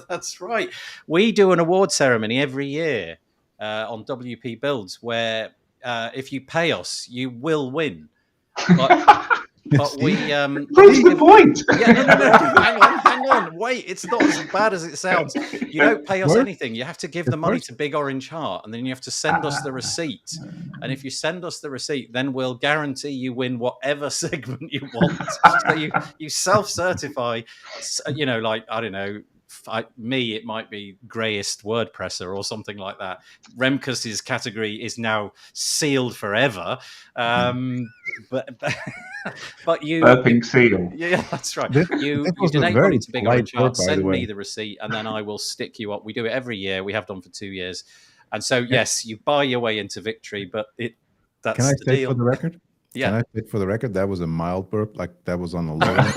that's right. We do an award ceremony every year on WP Builds where if you pay us, you will win. But we proves the point. Yeah, no. Hang on. Wait, it's not as bad as it sounds. You don't pay us anything. You have to give the money to Big Orange Heart, and then you have to send us the receipt. And if you send us the receipt, then we'll guarantee you win whatever segment you want. So you self-certify. Like, I don't know. It might be greyest WordPresser or something like that. Remkus's category is now sealed forever. But you burping seal. Yeah, that's right. You donate money to Big Orange Heart, send me the receipt, and then I will stick you up. We do it every year. We have done for 2 years. And so, yes, you buy your way into victory, but that's Can I the say deal. for the record? Yeah. Can I say for the record, that was a mild burp, like that was on the low end.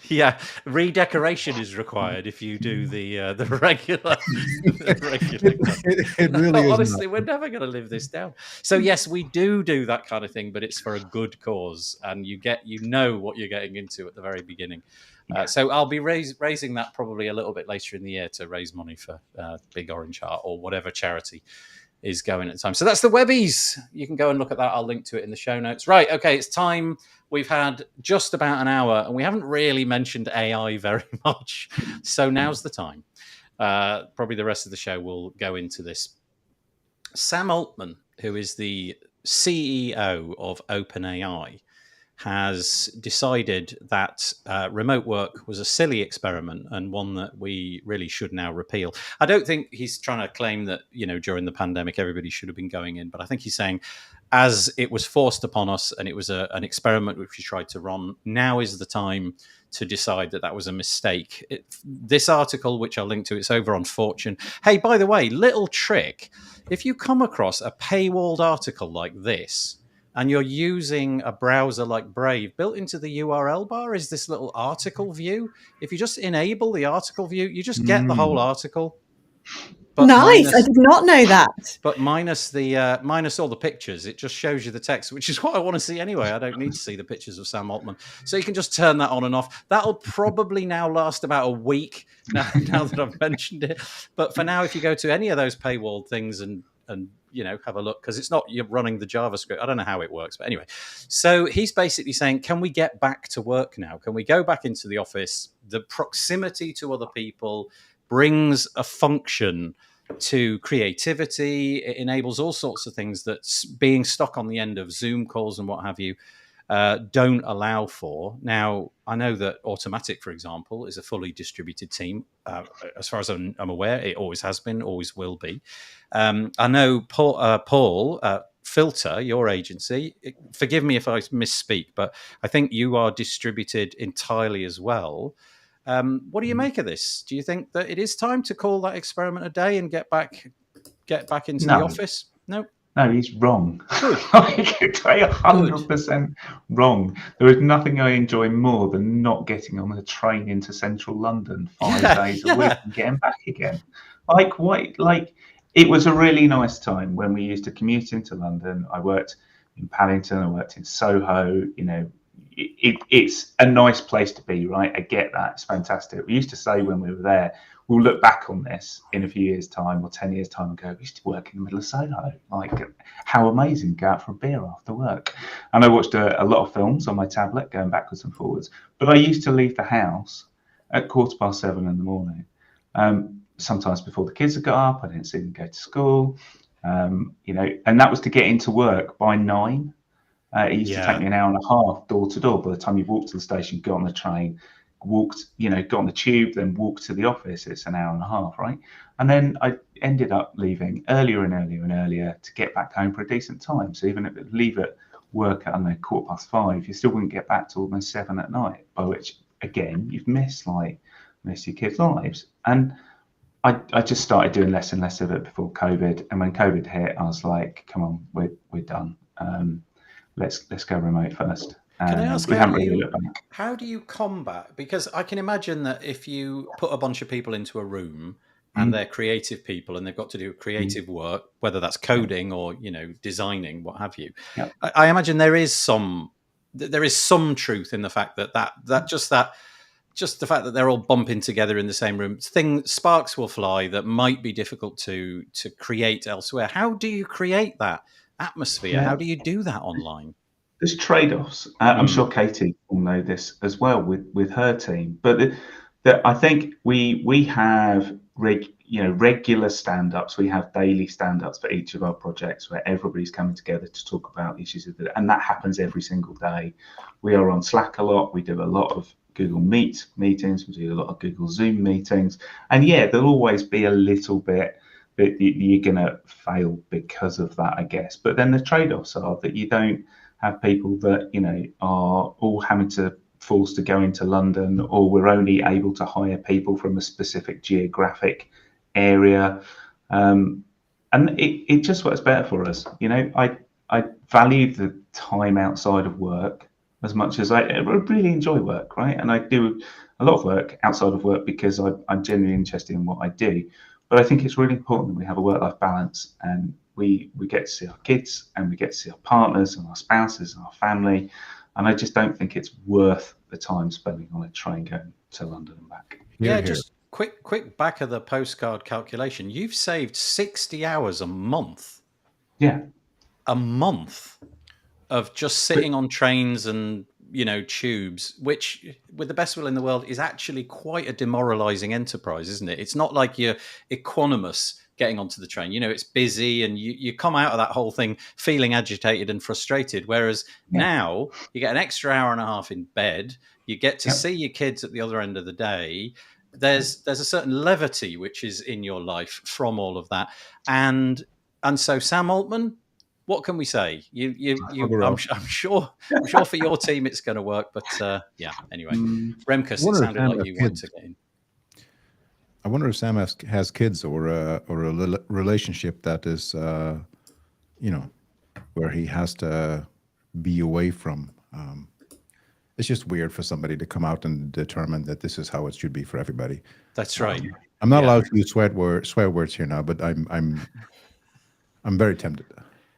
Yeah, redecoration is required if you do the regular. It really is. Honestly, we're never going to live this down. So yes, we do that kind of thing, but it's for a good cause, and you know what you're getting into at the very beginning. So I'll be raising that probably a little bit later in the year to raise money for Big Orange Heart or whatever charity is going at the time. So that's the Webbies. You can go and look at that. I'll link to it in the show notes. Right. Okay. It's time. We've had just about an hour and we haven't really mentioned AI very much. So now's the time. Probably the rest of the show will go into this. Sam Altman, who is the CEO of OpenAI, has decided that remote work was a silly experiment and one that we really should now repeal. I don't think he's trying to claim that, during the pandemic, everybody should have been going in, but I think he's saying as it was forced upon us and it was an experiment which we tried to run, now is the time to decide that was a mistake. This article, which I'll link to, it's over on Fortune. Hey, by the way, little trick. If you come across a paywalled article like this, and you're using a browser like Brave, built into the URL bar is this little article view. If you just enable the article view, you just get the whole article. But nice, I did not know that. But minus all the pictures, it just shows you the text, which is what I want to see anyway. I don't need to see the pictures of Sam Altman. So you can just turn that on and off. That'll probably now last about a week now that I've mentioned it. But for now, if you go to any of those paywalled things and have a look, because it's not you're running the JavaScript. I don't know how it works, but anyway. So he's basically saying, can we get back to work now? Can we go back into the office? The proximity to other people brings a function to creativity. It enables all sorts of things that being stuck on the end of Zoom calls and what have you don't allow for. Now, I know that Automatic, for example, is a fully distributed team. As far as I'm aware, it always has been, always will be. I know Paul Filter, your agency, forgive me if I misspeak, but I think you are distributed entirely as well. What do you make of this? Do you think that it is time to call that experiment a day and get back into the office? No. No, he's wrong. Good. Like, 100% wrong. There is nothing I enjoy more than not getting on a train into central London 5 days a week and getting back again. Like, what? Like, it was a really nice time when we used to commute into London. I worked in Paddington, I worked in Soho. You know, it's a nice place to be, right? I get that. It's fantastic. We used to say when we were there, we'll look back on this in a few years' time or 10 years' time and go, we used to work in the middle of Soho. Like, how amazing, go out for a beer after work. And I watched a lot of films on my tablet going backwards and forwards. But I used to leave the house at 7:15 in the morning. Sometimes before the kids had got up, I didn't see them go to school. You know, and that was to get into work by 9. It used to take me an hour and a half door to door. By the time you walked to the station, got on the train, got on the tube, then walked to the office, it's an hour and a half, right? And then I ended up leaving earlier and earlier and earlier to get back home for a decent time. So even if it leave at work at, I don't know, 5:15, you still wouldn't get back to almost 7 at night, by which, again, you've missed your kids' lives. And I just started doing less and less of it before COVID. And when COVID hit, I was like, come on, we're done. Let's go remote first. Can I ask, we haven't really looked back. how do you combat? Because I can imagine that if you put a bunch of people into a room and they're creative people and they've got to do creative work, whether that's coding or, you know, designing, what have you, I imagine there is some truth in the fact that just the fact that they're all bumping together in the same room, sparks will fly that might be difficult to create elsewhere. How do you create that atmosphere? How do you do that online? There's trade-offs. I'm sure Katie will know this as well with her team. But I think we have regular stand-ups. We have daily stand-ups for each of our projects where everybody's coming together to talk about issues and that happens every single day. We are on Slack a lot. We do a lot of Google Meet meetings. We do a lot of Google Zoom meetings. And there'll always be a little bit that you're going to fail because of that, I guess. But then the trade-offs are that you don't have people that, you know, are all having to forced to go into London, or we're only able to hire people from a specific geographic area. And it just works better for us. You know, I value the time outside of work as much as I really enjoy work, right? And I do a lot of work outside of work because I'm genuinely interested in what I do. But I think it's really important that we have a work-life balance and we get to see our kids and we get to see our partners and our spouses and our family. And I just don't think it's worth the time spending on a train going to London and back. Just quick back of the postcard calculation. You've saved 60 hours a month. Yeah. A month of just sitting on trains and, you know, tubes, which with the best will in the world is actually quite a demoralizing enterprise, isn't it? It's not like you're equanimous getting onto the train. You know, it's busy and you come out of that whole thing feeling agitated and frustrated. Whereas now you get an extra hour and a half in bed. You get to see your kids at the other end of the day. There's a certain levity which is in your life from all of that. And so Sam Altman, what can we say? I'm sure for your team it's going to work. But anyway, Remkus, it sounded like you wanted to get in. I wonder if Sam has kids or a relationship that is, where he has to be away from. It's just weird for somebody to come out and determine that this is how it should be for everybody. That's right. I'm not allowed to use swear words here now, but I'm very tempted.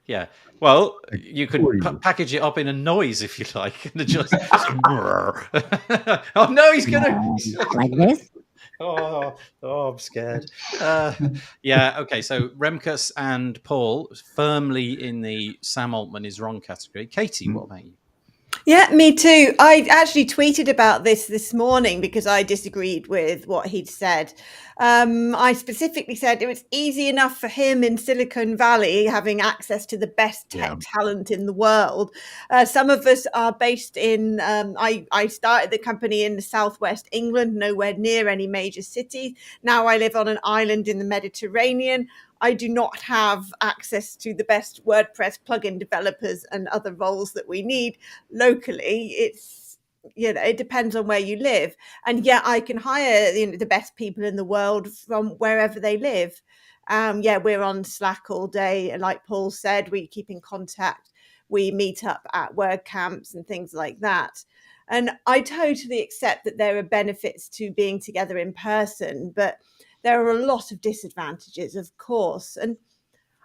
Yeah. Well, you could package it up in a noise if you like, and just. Oh no, he's gonna like this. Oh, I'm scared. Okay. So Remkus and Paul firmly in the Sam Altman is wrong category. Katie, what about you? Yeah, me too. I actually tweeted about this morning because I disagreed with what he'd said. I specifically said it was easy enough for him in Silicon Valley having access to the best tech talent in the world. Some of us are based in, I started the company in the southwest England, nowhere near any major city. Now I live on an island in the Mediterranean. I do not have access to the best WordPress plugin developers and other roles that we need locally. it depends on where you live. And yet I can hire the best people in the world from wherever they live. We're on Slack all day. And like Paul said, we keep in contact. We meet up at word camps and things like that. And I totally accept that there are benefits to being together in person, but there are a lot of disadvantages, of course. And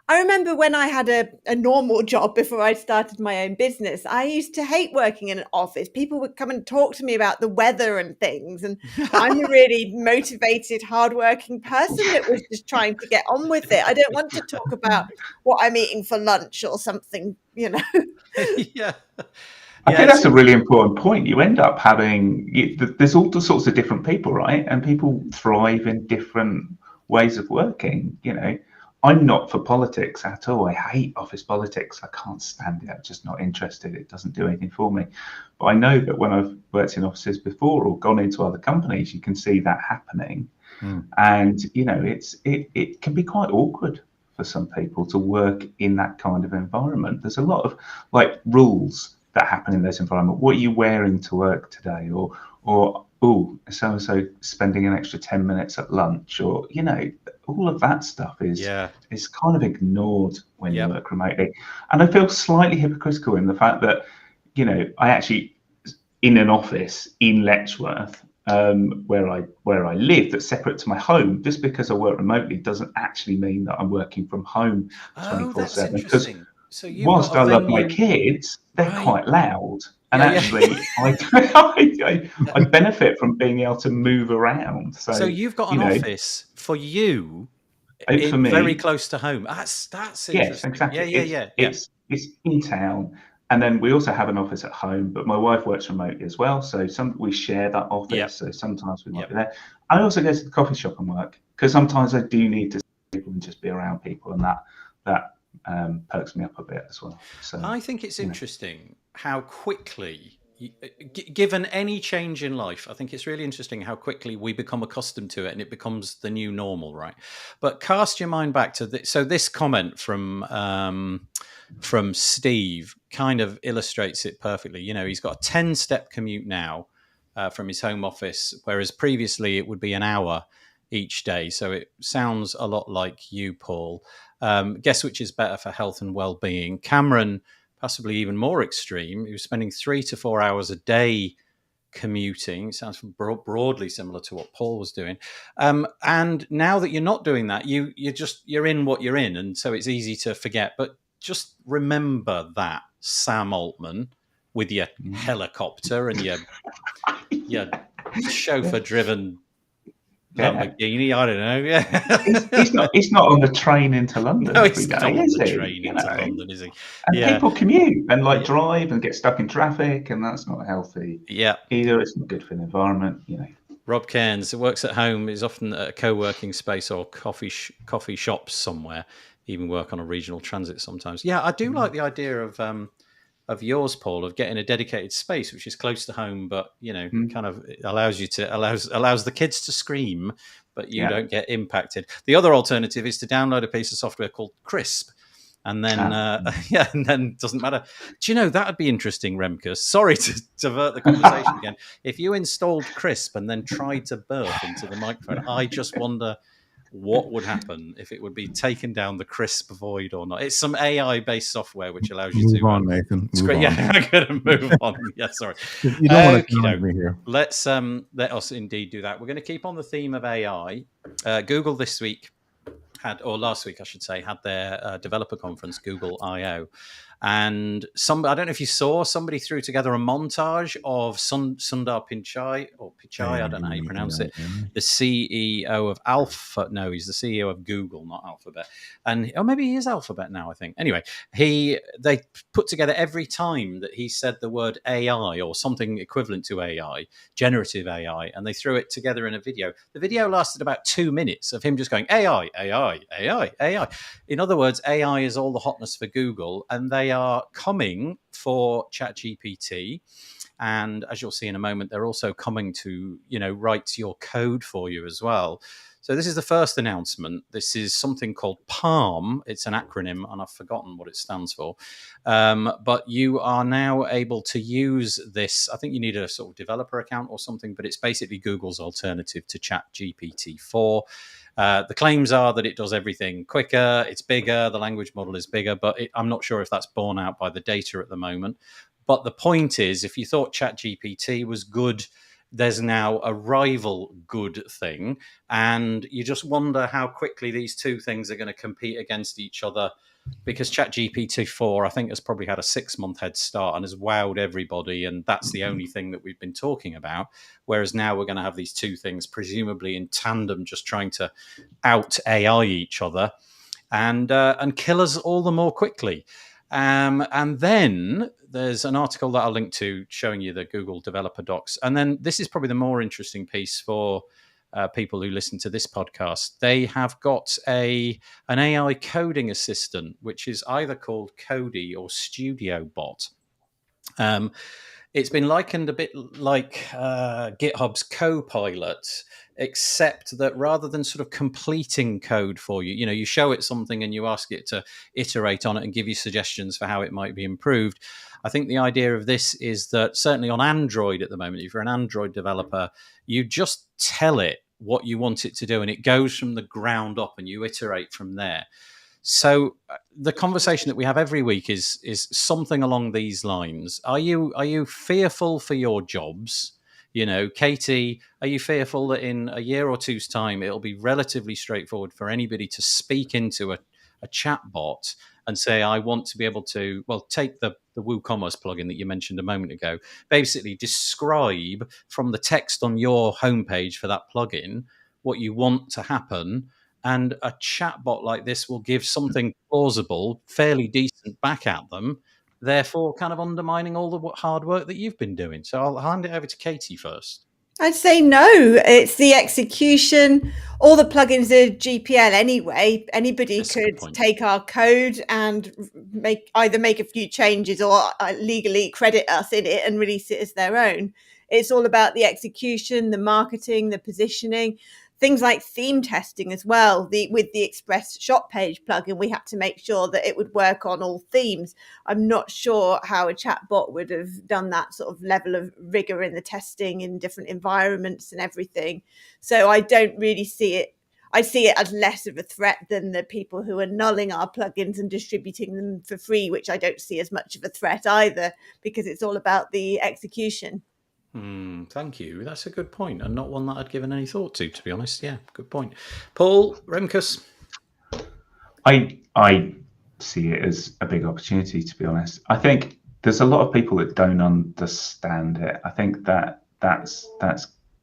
I remember when I had a normal job before I started my own business, I used to hate working in an office. People would come and talk to me about the weather and things. And I'm a really motivated, hardworking person that was just trying to get on with it. I don't want to talk about what I'm eating for lunch or something, Yeah. I think that's a really important point. You end up having, there's all sorts of different people, right? And people thrive in different ways of working. I'm not for politics at all. I hate office politics. I can't stand it. I'm just not interested. It doesn't do anything for me. But I know that when I've worked in offices before or gone into other companies, you can see that happening. And, it can be quite awkward for some people to work in that kind of environment. There's a lot of rules that happen in those environments. What are you wearing to work today? Or oh, so spending an extra 10 minutes at lunch, or all of that stuff is kind of ignored when you work remotely. And I feel slightly hypocritical in the fact that I actually, in an office in Letchworth, where I live, that's separate to my home, just because I work remotely doesn't actually mean that I'm working from home 24/7. Because whilst I love my kids, they're quite loud. And actually, I benefit from being able to move around. So you've got an office for you, for me, very close to home. That's interesting. Yes, exactly. It's in town, and then we also have an office at home. But my wife works remotely as well, so we share that office. So sometimes we might be there. I also go to the coffee shop and work, because sometimes I do need to see people and just be around people, and that perks me up a bit as well. So I think it's interesting how quickly, given any change in life, I think it's really interesting how quickly we become accustomed to it and it becomes the new normal, right? But cast your mind back to this comment from Steve kind of illustrates it perfectly. He's got a 10-step commute now from his home office, whereas previously it would be an hour each day. So it sounds a lot like you, Paul. Guess which is better for health and well-being? Cameron, possibly even more extreme. He was spending 3 to 4 hours a day commuting. Sounds broadly similar to what Paul was doing. And now that you're not doing that, you're in what you're in, and so it's easy to forget. But just remember that, Sam Altman, with your helicopter and your chauffeur-driven Lamborghini, I don't know. He's not on the train into London. No, he's not on the train into London, is he? And people commute and drive and get stuck in traffic, and that's not healthy. Either. It's not good for the environment. Rob Cairns, who works at home, is often at a co-working space or coffee shops somewhere. Even work on a regional transit sometimes. Yeah, I do like the idea of yours, Paul, of getting a dedicated space which is close to home, but kind of allows the kids to scream, but you don't get impacted. The other alternative is to download a piece of software called Crisp, and then and then it doesn't matter. Do you know, that would be interesting, Remkus? Sorry to divert the conversation again. If you installed Crisp and then tried to burp into the microphone, I just wonder what would happen if it would be taken down the crisp void or not. It's some AI-based software which allows you to move on, Nathan. Yeah, I'm going to move on. Yeah, sorry. You don't want to challenge me here. Let us indeed do that. We're going to keep on the theme of AI. Google this week last week, I should say, had their developer conference, Google I/O. And I don't know if you saw, somebody threw together a montage of Sundar Pichai, I don't know how you pronounce it, the CEO of he's the CEO of Google, not Alphabet. And maybe he is Alphabet now, I think. Anyway, they put together every time that he said the word AI or something equivalent to AI, generative AI, and they threw it together in a video. The video lasted about 2 minutes of him just going, AI, AI, AI, AI. In other words, AI is all the hotness for Google, and they are coming for ChatGPT. And as you'll see in a moment, they're also coming to, write your code for you as well. So this is the first announcement. This is something called PALM. It's an acronym, and I've forgotten what it stands for. But you are now able to use this. I think you need a sort of developer account or something, but it's basically Google's alternative to ChatGPT-4. The claims are that it does everything quicker, it's bigger, the language model is bigger, but I'm not sure if that's borne out by the data at the moment. But the point is, if you thought ChatGPT was good, there's now a rival good thing. And you just wonder how quickly these two things are going to compete against each other, because ChatGPT-4, I think, has probably had a 6-month head start and has wowed everybody. And that's the only thing that we've been talking about. Whereas now we're going to have these two things, presumably in tandem, just trying to out AI each other and kill us all the more quickly. And then there's an article that I'll link to showing you the Google developer docs. And then this is probably the more interesting piece for people who listen to this podcast. They have got an AI coding assistant, which is either called Cody or Studio Bot. It's been likened a bit like GitHub's Copilot, except that rather than sort of completing code for you, you show it something and you ask it to iterate on it and give you suggestions for how it might be improved. I think the idea of this is that certainly on Android at the moment, if you're an Android developer, you just tell it what you want it to do and it goes from the ground up and you iterate from there. So the conversation that we have every week is something along these lines. Are you fearful for your jobs? Katie, are you fearful that in a year or two's time, it'll be relatively straightforward for anybody to speak into a chat bot and say, I want to be able to, take the WooCommerce plugin that you mentioned a moment ago, basically describe from the text on your homepage for that plugin what you want to happen. And a chatbot like this will give something plausible, fairly decent back at them, therefore kind of undermining all the hard work that you've been doing. So I'll hand it over to Katie first. I'd say no. It's the execution. All the plugins are GPL anyway. Anybody That's a could good point. take our code and either make a few changes or legally credit us in it and release it as their own. It's all about the execution, the marketing, the positioning. Things like theme testing as well. With the Express shop page plugin, we had to make sure that it would work on all themes. I'm not sure how a chatbot would have done that sort of level of rigor in the testing in different environments and everything. So I don't really see it. I see it as less of a threat than the people who are nulling our plugins and distributing them for free, which I don't see as much of a threat either, because it's all about the execution. Thank you. That's a good point, and not one that I'd given any thought to be honest. Yeah, good point. Paul, Remkus? I see it as a big opportunity, to be honest. I think there's a lot of people that don't understand it. I think that's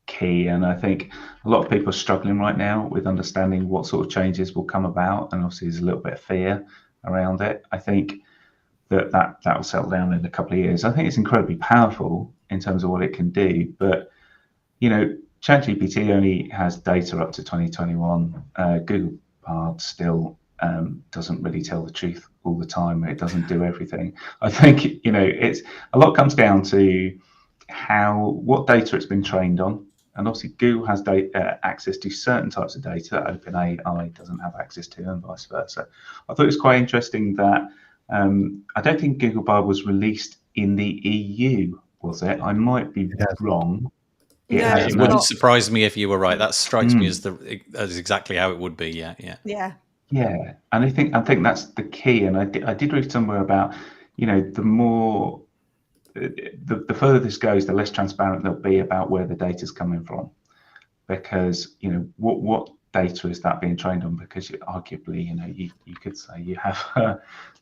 key, and I think a lot of people are struggling right now with understanding what sort of changes will come about, and obviously there's a little bit of fear around it. I think that will settle down in a couple of years. I think it's incredibly powerful in terms of what it can do, but ChatGPT only has data up to 2021. Google Bard still doesn't really tell the truth all the time. It doesn't do everything. I think it's a lot comes down to what data it's been trained on, and obviously Google has access to certain types of data that OpenAI doesn't have access to, and vice versa. I thought it was quite interesting that I don't think Google Bard was released in the EU, was it? I might be wrong. It wouldn't surprise me if you were right. That strikes me as exactly how it would be. Yeah. And I think that's the key. And I did read somewhere about the more the further this goes, the less transparent they'll be about where the data's coming from, because what data is that being trained on? Because arguably you could say you have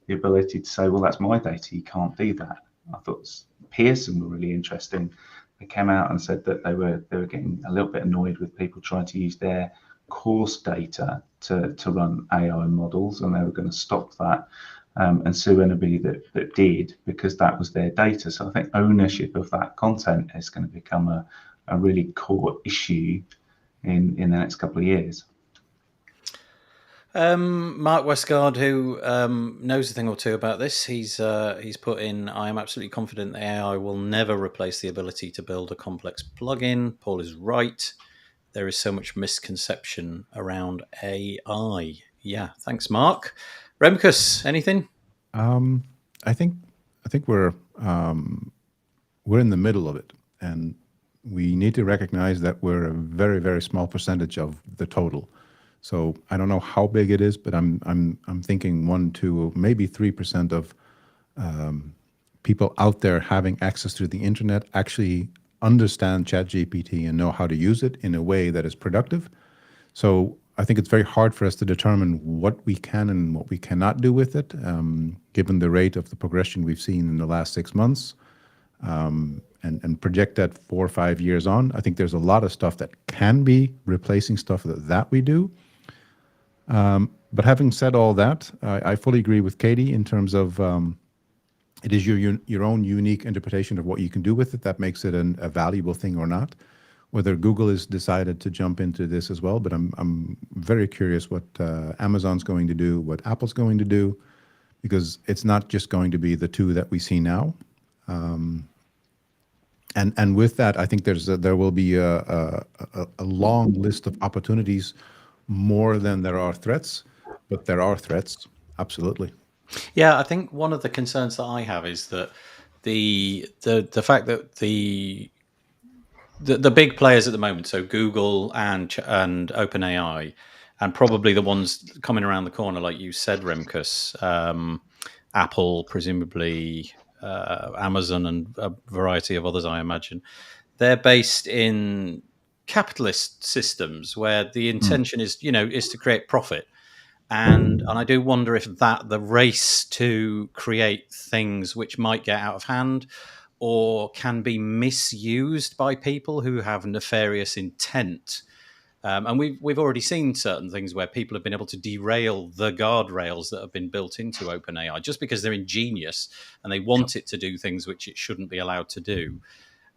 the ability to say, well, that's my data, you can't do that. I thought Pearson were really interesting. They came out and said that they were getting a little bit annoyed with people trying to use their course data to run AI models, and they were going to stop that and sue anybody that did, because that was their data. So I think ownership of that content is going to become a really core issue in the next couple of years. Mark Westgard, who knows a thing or two about this, he's put in, I am absolutely confident that AI will never replace the ability to build a complex plugin. Paul is right. there is so much misconception around AI. Yeah, thanks, Mark. Remkus, anything? I think we're in the middle of it, and we need to recognize that we're a very, very small percentage of the total. So I don't know how big it is, but I'm thinking 1, 2, maybe 3% of people out there having access to the internet actually understand ChatGPT and know how to use it in a way that is productive. So I think it's very hard for us to determine what we can and what we cannot do with it, given the rate of the progression we've seen in the last 6 months, and project that 4 or 5 years on. I think there's a lot of stuff that can be replacing stuff that we do. But having said all that, I fully agree with Katie in terms of it is your own unique interpretation of what you can do with it that makes it a valuable thing or not. Whether Google has decided to jump into this as well, but I'm very curious what Amazon's going to do, what Apple's going to do, because it's not just going to be the two that we see now. And with that, I think there will be a long list of opportunities, more than there are threats, but there are threats, absolutely. Yeah, I think one of the concerns that I have is that the fact that the big players at the moment, so Google and OpenAI, and probably the ones coming around the corner, like you said, Remkus, Apple, presumably Amazon, and a variety of others, I imagine, they're based in capitalist systems where the intention is to create profit. And I do wonder if the race to create things which might get out of hand or can be misused by people who have nefarious intent. And we've already seen certain things where people have been able to derail the guardrails that have been built into OpenAI just because they're ingenious and they want it to do things which it shouldn't be allowed to do.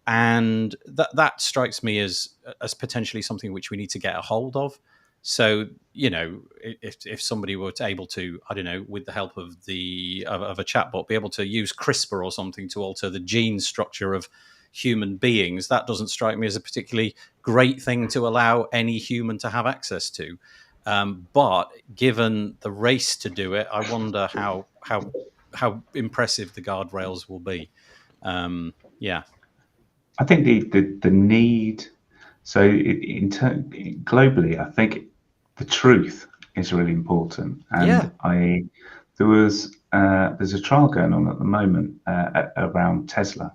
And that strikes me as potentially something which we need to get a hold of. So, if somebody were able to, I don't know, with the help of a chatbot, be able to use CRISPR or something to alter the gene structure of human beings, that doesn't strike me as a particularly great thing to allow any human to have access to. But given the race to do it, I wonder how impressive the guardrails will be. Yeah. I think the need. So globally, I think the truth is really important, and there's a trial going on at the moment around Tesla,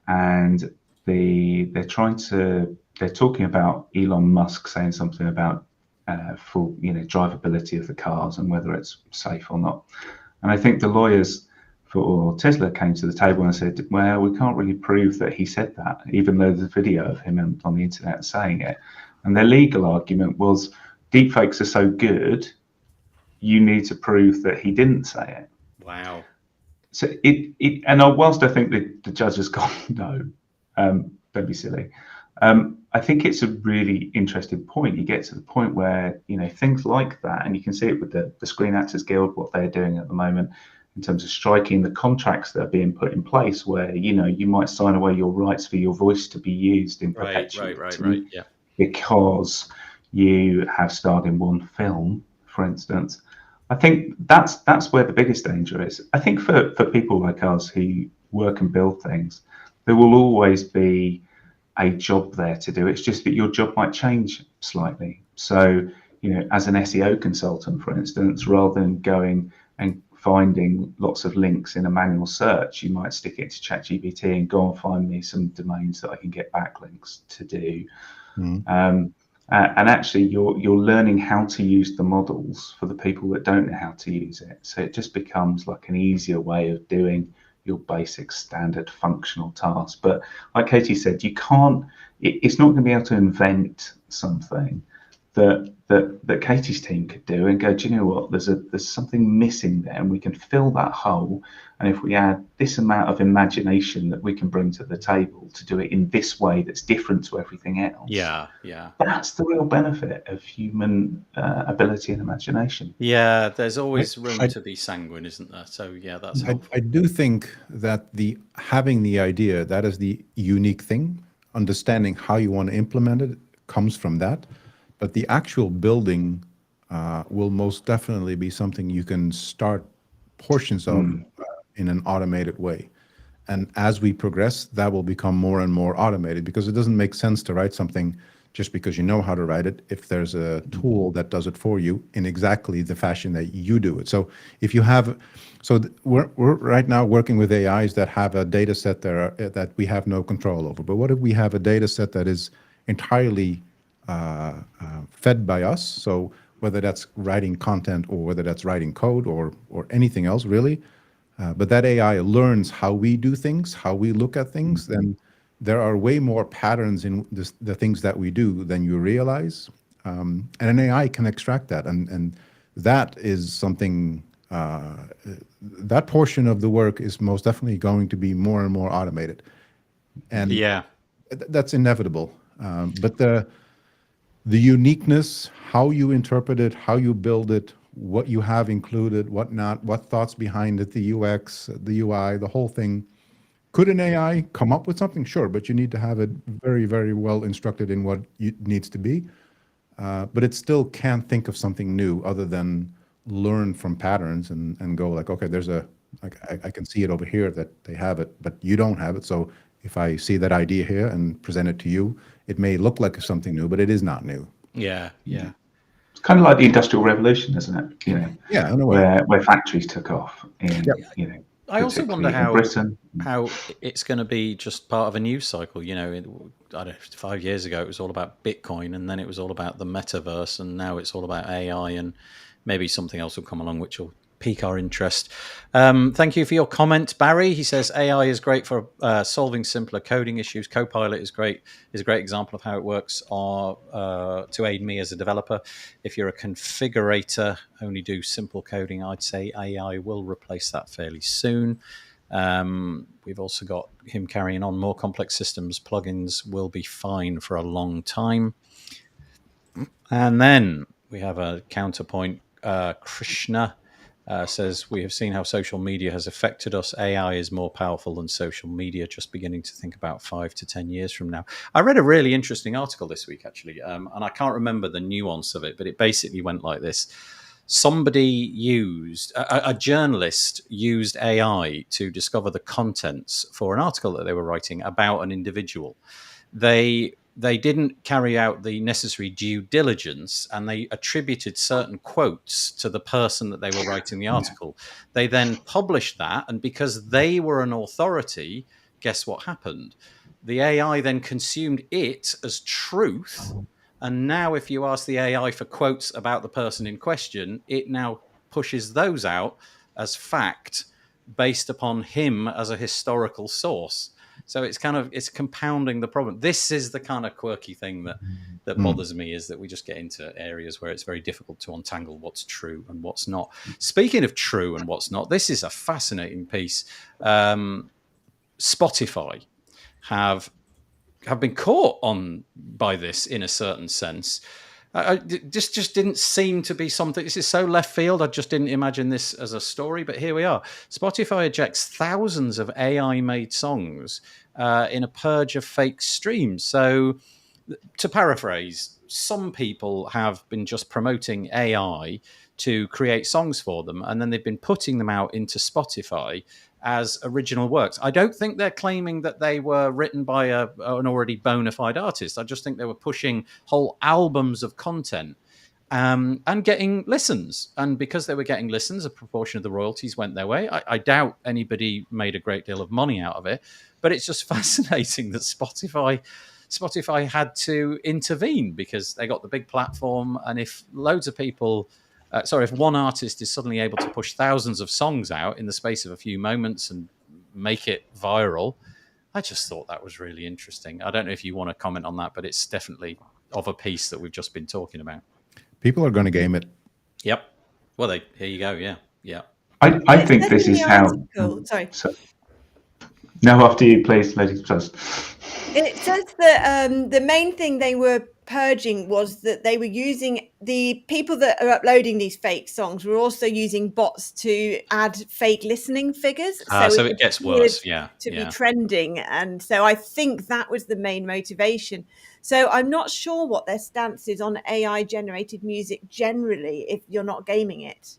and they're talking about Elon Musk saying something about full drivability of the cars and whether it's safe or not. And I think the lawyers for Tesla came to the table and said, well, we can't really prove that he said that, even though there's a video of him on the internet saying it. And their legal argument was, deepfakes are so good, you need to prove that he didn't say it. Wow. So and whilst I think the judge has gone, no, don't be silly. I think it's a really interesting point. You get to the point where, things like that, and you can see it with the Screen Actors Guild, what they're doing at the moment, in terms of striking the contracts that are being put in place where, you might sign away your rights for your voice to be used in perpetuity. Right. Yeah. Because you have starred in one film, for instance. I think that's where the biggest danger is. I think for people like us who work and build things, there will always be a job there to do. It's just that your job might change slightly. So, as an SEO consultant, for instance, rather than going and finding lots of links in a manual search, you might stick it to ChatGPT and go and find me some domains that I can get backlinks to do. And actually, you're learning how to use the models for the people that don't know how to use it. So it just becomes like an easier way of doing your basic standard functional tasks. But like Katie said, it's not going to be able to invent something that Katie's team could do and go, do you know what, there's something missing there and we can fill that hole. And if we add this amount of imagination that we can bring to the table to do it in this way that's different to everything else. Yeah. That's the real benefit of human ability and imagination. Yeah, there's always room to be sanguine, isn't there? So yeah, that's helpful. I do think that having the idea, that is the unique thing. Understanding how you want to implement it comes from that. But the actual building will most definitely be something you can start portions of in an automated way. And as we progress, that will become more and more automated, because it doesn't make sense to write something just because you know how to write it if there's a tool that does it for you in exactly the fashion that you do it. So if you have, we're right now working with AIs that have a data set that we have no control over. But what if we have a data set that is entirely fed by us? So whether that's writing content or whether that's writing code or anything else, really. But that AI learns how we do things, how we look at things, then there are way more patterns in the things that we do than you realize. And an AI can extract that. And that is something, that portion of the work is most definitely going to be more and more automated. And that's inevitable. But the uniqueness, how you interpret it, how you build it, what you have included, what not, what thoughts behind it, the UX, the UI, the whole thing. Could an AI come up with something? Sure, but you need to have it very, very well instructed in what it needs to be. But it still can't think of something new other than learn from patterns and go like, okay, there's I can see it over here that they have it, but you don't have it. So if I see that idea here and present it to you, it may look like something new, but it is not new. Yeah. It's kind of like the Industrial Revolution, isn't it? Yeah, in a way. Where factories took off in, I also wonder Britain. how it's going to be just part of a news cycle. I don't know, 5 years ago it was all about Bitcoin, and then it was all about the metaverse, and now it's all about AI, and maybe something else will come along which will pique our interest. Thank you for your comment, Barry. He says AI is great for solving simpler coding issues. Copilot is a great example of how it works to aid me as a developer. If you're a configurator, only do simple coding, I'd say AI will replace that fairly soon. We've also got him carrying on more complex systems. Plugins will be fine for a long time. And then we have a counterpoint. Krishna says, we have seen how social media has affected us. AI is more powerful than social media, just beginning to think about 5 to 10 years from now. I read a really interesting article this week, actually, and I can't remember the nuance of it, but it basically went like this. Somebody a journalist used AI to discover the contents for an article that they were writing about an individual. They didn't carry out the necessary due diligence, and they attributed certain quotes to the person that they were writing the article. They then published that, and because they were an authority, guess what happened? The AI then consumed it as truth, and now if you ask the AI for quotes about the person in question, it now pushes those out as fact based upon him as a historical source. So it's compounding the problem. This is the kind of quirky thing that bothers me, is that we just get into areas where it's very difficult to untangle what's true and what's not. Speaking of true and what's not, this is a fascinating piece. Spotify have been caught on by this in a certain sense. This just didn't seem to be something. This is so left field. I just didn't imagine this as a story, but here we are. Spotify ejects thousands of AI-made songs in a purge of fake streams. So, to paraphrase, some people have been just promoting AI to create songs for them, and then they've been putting them out into Spotify as original works. I don't think they're claiming that they were written by an already bona fide artist. I just think they were pushing whole albums of content and getting listens. And because they were getting listens, a proportion of the royalties went their way. I doubt anybody made a great deal of money out of it, but it's just fascinating that Spotify had to intervene because they got the big platform. And if loads of people... if one artist is suddenly able to push thousands of songs out in the space of a few moments and make it viral, I just thought that was really interesting. I don't know if you want to comment on that, but it's definitely of a piece that we've just been talking about. People are going to game it. Yep. Well, here you go. Yeah. I think this is how... Sorry. No, after you, please, ladies first. It says that the main thing they were purging was that they were using, the people that are uploading these fake songs were also using bots to add fake listening figures. So it gets appeared worse. Yeah. to be Yeah. trending. And so I think that was the main motivation. So I'm not sure what their stance is on AI generated music generally if you're not gaming it.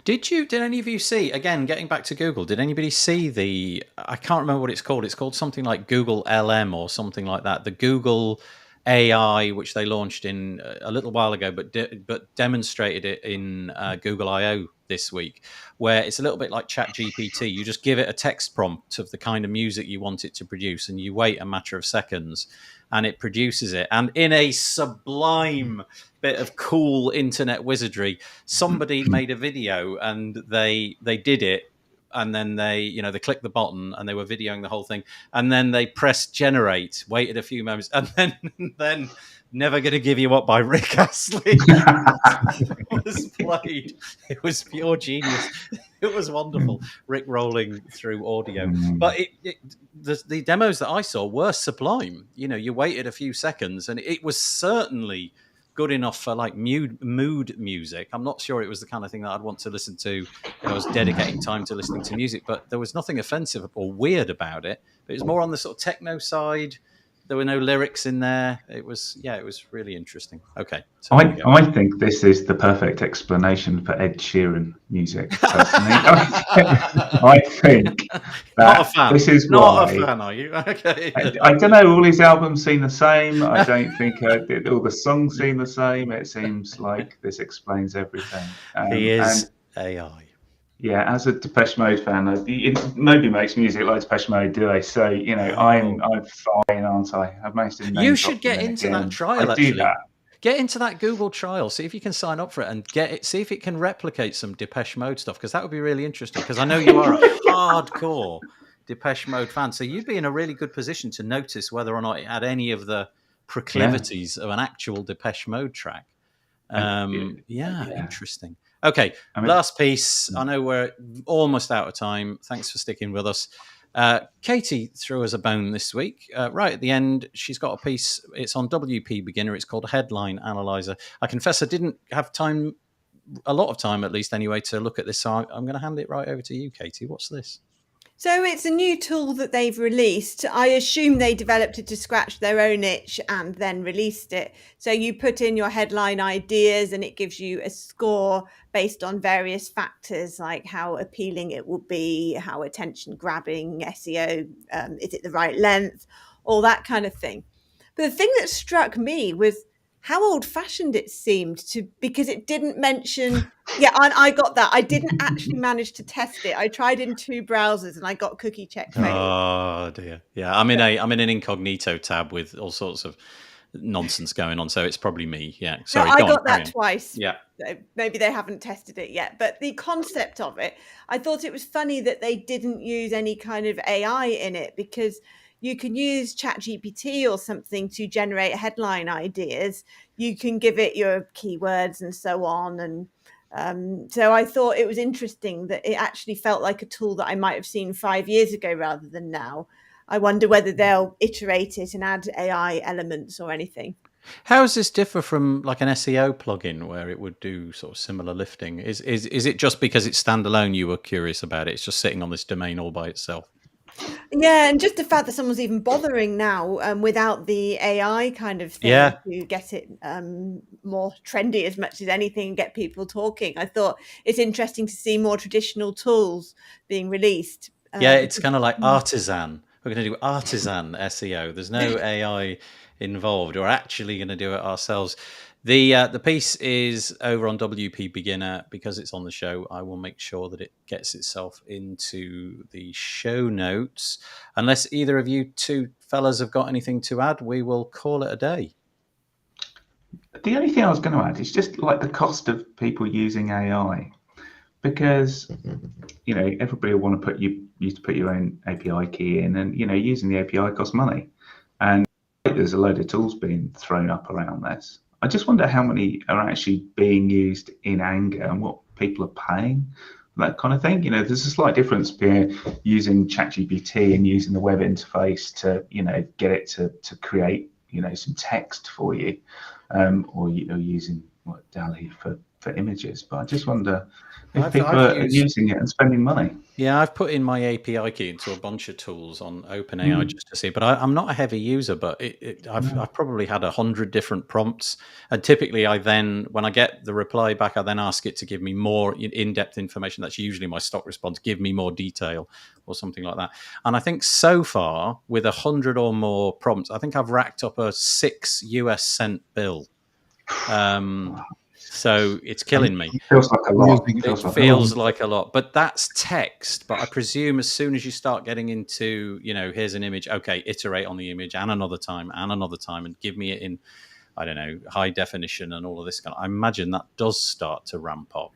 Did any of you see, again, getting back to Google, did anybody see I can't remember what it's called. It's called something like Google LM or something like that. The Google AI, which they launched in a little while ago, but demonstrated it in Google I/O this week, where it's a little bit like ChatGPT. You just give it a text prompt of the kind of music you want it to produce, and you wait a matter of seconds, and it produces it. And in a sublime bit of cool internet wizardry, somebody made a video and they did it. And then they clicked the button and they were videoing the whole thing. And then they pressed generate, waited a few moments, and then Never Gonna Give You Up by Rick Astley was played. It was pure genius. It was wonderful. Rick rolling through audio. But the demos that I saw were sublime. You waited a few seconds and it was certainly good enough for like mood music. I'm not sure it was the kind of thing that I'd want to listen to if I was dedicating time to listening to music, but there was nothing offensive or weird about it. But it was more on the sort of techno side. There were no lyrics in there. It was really interesting. Okay. So I think this is the perfect explanation for Ed Sheeran music, personally. I think that this is not why. a fan, are you? Okay. I don't know, all his albums seem the same. I don't think all the songs seem the same. It seems like this explains everything. He is AI. Yeah, as a Depeche Mode fan, nobody makes music like Depeche Mode, do they? So, I'm fine, aren't I? I've managed to. You should get into that trial. I do that. Get into that Google trial. See if you can sign up for it and get it. See if it can replicate some Depeche Mode stuff, because that would be really interesting. Because I know you are a hardcore Depeche Mode fan, so you'd be in a really good position to notice whether or not it had any of the proclivities of an actual Depeche Mode track. Interesting. Okay, last piece. I know we're almost out of time. Thanks for sticking with us. Katie threw us a bone this week. Right at the end, she's got a piece. It's on WP Beginner. It's called Headline Analyzer. I confess I didn't have time, a lot of time at least anyway, to look at this. So I'm going to hand it right over to you, Katie. What's this? So it's a new tool that they've released. I assume they developed it to scratch their own itch and then released it. So you put in your headline ideas and it gives you a score based on various factors like how appealing it will be, how attention grabbing, SEO, is it the right length, all that kind of thing. But the thing that struck me was how old-fashioned it seemed because it didn't mention. Yeah, I got that. I didn't actually manage to test it. I tried in 2 browsers and I got cookie check failed. Oh dear. Yeah, I'm in an incognito tab with all sorts of nonsense going on, so it's probably me. Yeah, sorry. I got that twice. Yeah, maybe they haven't tested it yet, but the concept of it, I thought it was funny that they didn't use any kind of AI in it, because you can use ChatGPT or something to generate headline ideas. You can give it your keywords and so on. And so I thought it was interesting that it actually felt like a tool that I might have seen 5 years ago rather than now. I wonder whether they'll iterate it and add AI elements or anything. How does this differ from like an SEO plugin where it would do sort of similar lifting? Is it just because it's standalone you were curious about it? It's just sitting on this domain all by itself? Yeah, and just the fact that someone's even bothering now without the AI kind of thing to get it more trendy as much as anything and get people talking. I thought it's interesting to see more traditional tools being released. It's kind of like artisan. We're going to do artisan SEO. There's no AI involved. We're actually going to do it ourselves. The piece is over on WP Beginner. Because it's on the show, I will make sure that it gets itself into the show notes. Unless either of you two fellas have got anything to add, we will call it a day. The only thing I was going to add is just like the cost of people using AI, because everybody will want to used to put your own API key in, and using the API costs money, and there's a load of tools being thrown up around this. I just wonder how many are actually being used in anger and what people are paying, that kind of thing. There's a slight difference between using ChatGPT and using the web interface to, get it to create, some text for you, or you're using DALL-E for images. But I just wonder if people are using it and spending money. Yeah, I've put in my API key into a bunch of tools on OpenAI just to see, but I'm not a heavy user, but I've probably had 100 different prompts. And typically when I get the reply back, I then ask it to give me more in-depth information. That's usually my stock response, give me more detail or something like that. And I think so far with 100 or more prompts, I think I've racked up a $6 bill. So it's killing me. It feels like a lot. It feels like a lot, but that's text. But I presume as soon as you start getting into, here's an image, okay, iterate on the image and another time, and give me it in, I don't know, high definition and all of this I imagine that does start to ramp up.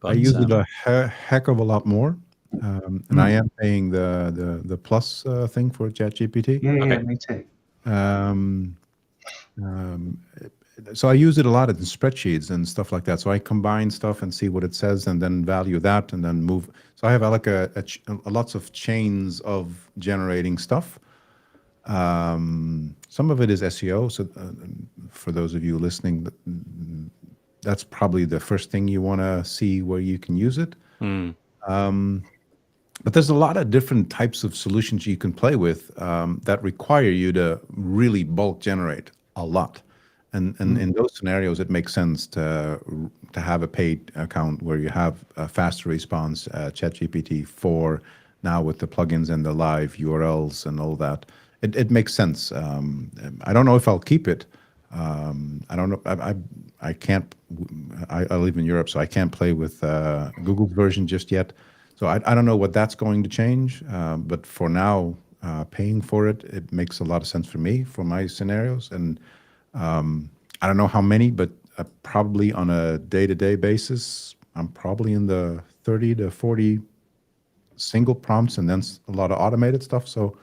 But I use it a heck of a lot more, and I am paying the plus thing for ChatGPT. Yeah, me too. So I use it a lot in spreadsheets and stuff like that. So I combine stuff and see what it says, and then value that, and then move. So I have like lots of chains of generating stuff. Some of it is SEO. So for those of you listening, that's probably the first thing you want to see where you can use it. But there's a lot of different types of solutions you can play with that require you to really bulk generate a lot. And in those scenarios, it makes sense to have a paid account where you have a faster response, ChatGPT 4 now with the plugins and the live URLs and all that. It makes sense. I don't know if I'll keep it. I don't know. I can't. I live in Europe, so I can't play with Google's version just yet. So I don't know what that's going to change. But for now, paying for it makes a lot of sense for me for my scenarios. And I don't know how many, but probably on a day-to-day basis, I'm probably in the 30 to 40 single prompts and then a lot of automated stuff. So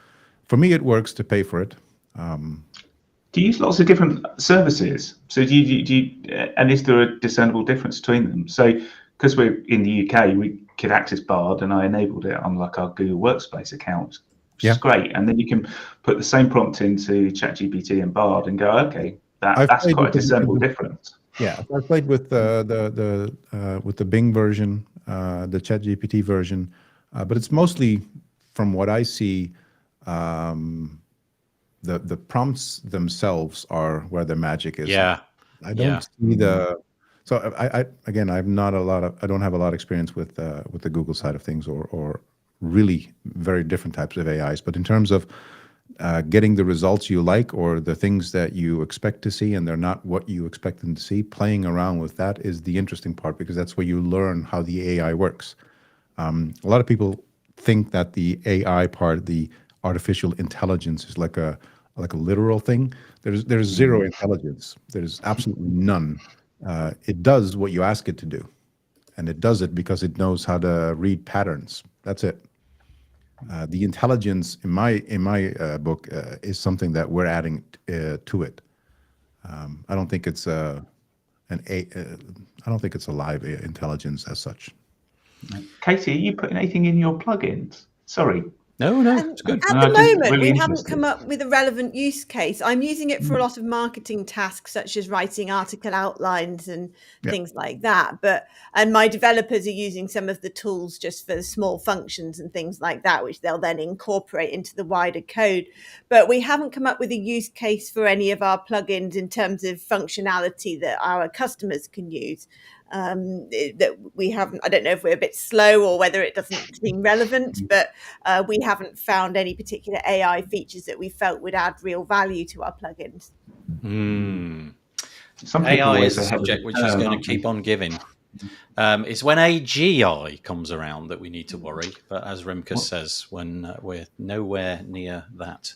for me, it works to pay for it. Do you use lots of different services? So do you and is there a discernible difference between them? So because we're in the UK, we could access Bard, and I enabled it on like our Google Workspace account, which is great. And then you can put the same prompt into ChatGPT and Bard and go, okay, that's quite a discernible difference. Yeah, I played with the Bing version, the ChatGPT version, but it's mostly, from what I see, the prompts themselves are where the magic is. Yeah, I don't see the. So I don't have a lot of experience with the Google side of things, or really very different types of AIs. But in terms of getting the results you like or the things that you expect to see and they're not what you expect them to see, playing around with that is the interesting part, because that's where you learn how the AI works. A lot of people think that the AI part, the artificial intelligence, is like a literal thing. There's zero intelligence. There's absolutely none. It does what you ask it to do, and it does it because it knows how to read patterns. That's it. The intelligence in my book is something that we're adding to it. I don't think it's I don't think it's a live intelligence as such. Katie, are you putting anything in your plugins? Sorry. No, it's good. At the moment, we haven't come up with a relevant use case. I'm using it for a lot of marketing tasks, such as writing article outlines and things like that. And my developers are using some of the tools just for the small functions and things like that, which they'll then incorporate into the wider code. But we haven't come up with a use case for any of our plugins in terms of functionality that our customers can use. That we haven't. I don't know if we're a bit slow or whether it doesn't seem relevant, but we haven't found any particular AI features that we felt would add real value to our plugins. AI is a subject which is going to keep on giving. It's when AGI comes around that we need to worry, but as Remkus says, when we're nowhere near that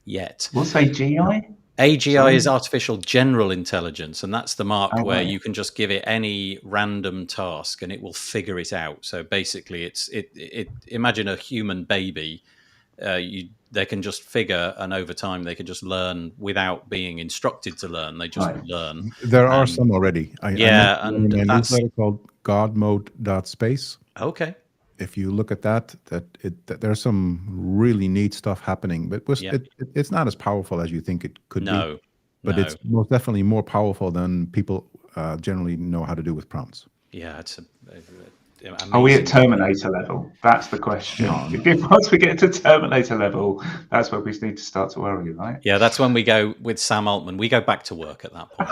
yet. What's AGI? AGI is artificial general intelligence, and that's the mark where you can just give it any random task and it will figure it out. So basically, it imagine a human baby. They can just figure, and over time they can just learn without being instructed to learn. They just learn. There are some already. And that's called godmode.space. Okay. if you look at that there's some really neat stuff happening, but it's not as powerful as you think it could be. But it's most definitely more powerful than people generally know how to do with prompts. Yeah, it's Are we at Terminator level? That's the question. Once we get to Terminator level, that's where we need to start to worry, right? Yeah, that's when we go with Sam Altman. We go back to work at that point.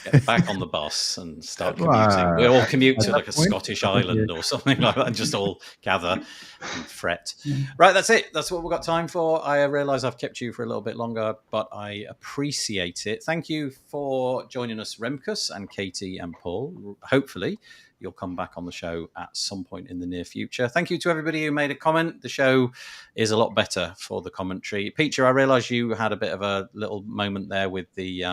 Get back on the bus and start commuting. We all commute to like a Scottish island or something like that and just all gather and fret. Right, that's it. That's what we've got time for. I realise I've kept you for a little bit longer, but I appreciate it. Thank you for joining us, Remkus and Katie and Paul. Hopefully, you'll come back on the show at some point in the near future. Thank you to everybody who made a comment. The show is a lot better for the commentary. Peter, I realise you had a bit of a little moment there with the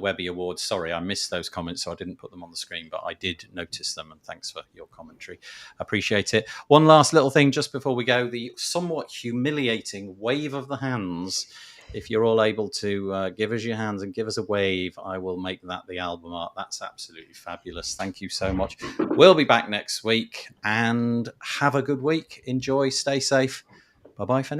Webby Awards. Sorry, I missed those comments, so I didn't put them on the screen, but I did notice them, and thanks for your commentary. Appreciate it. One last little thing just before we go, the somewhat humiliating wave of the hands. If you're all able to give us your hands and give us a wave, I will make that the album art. That's absolutely fabulous. Thank you so much. We'll be back next week, and have a good week. Enjoy, stay safe. Bye-bye for now.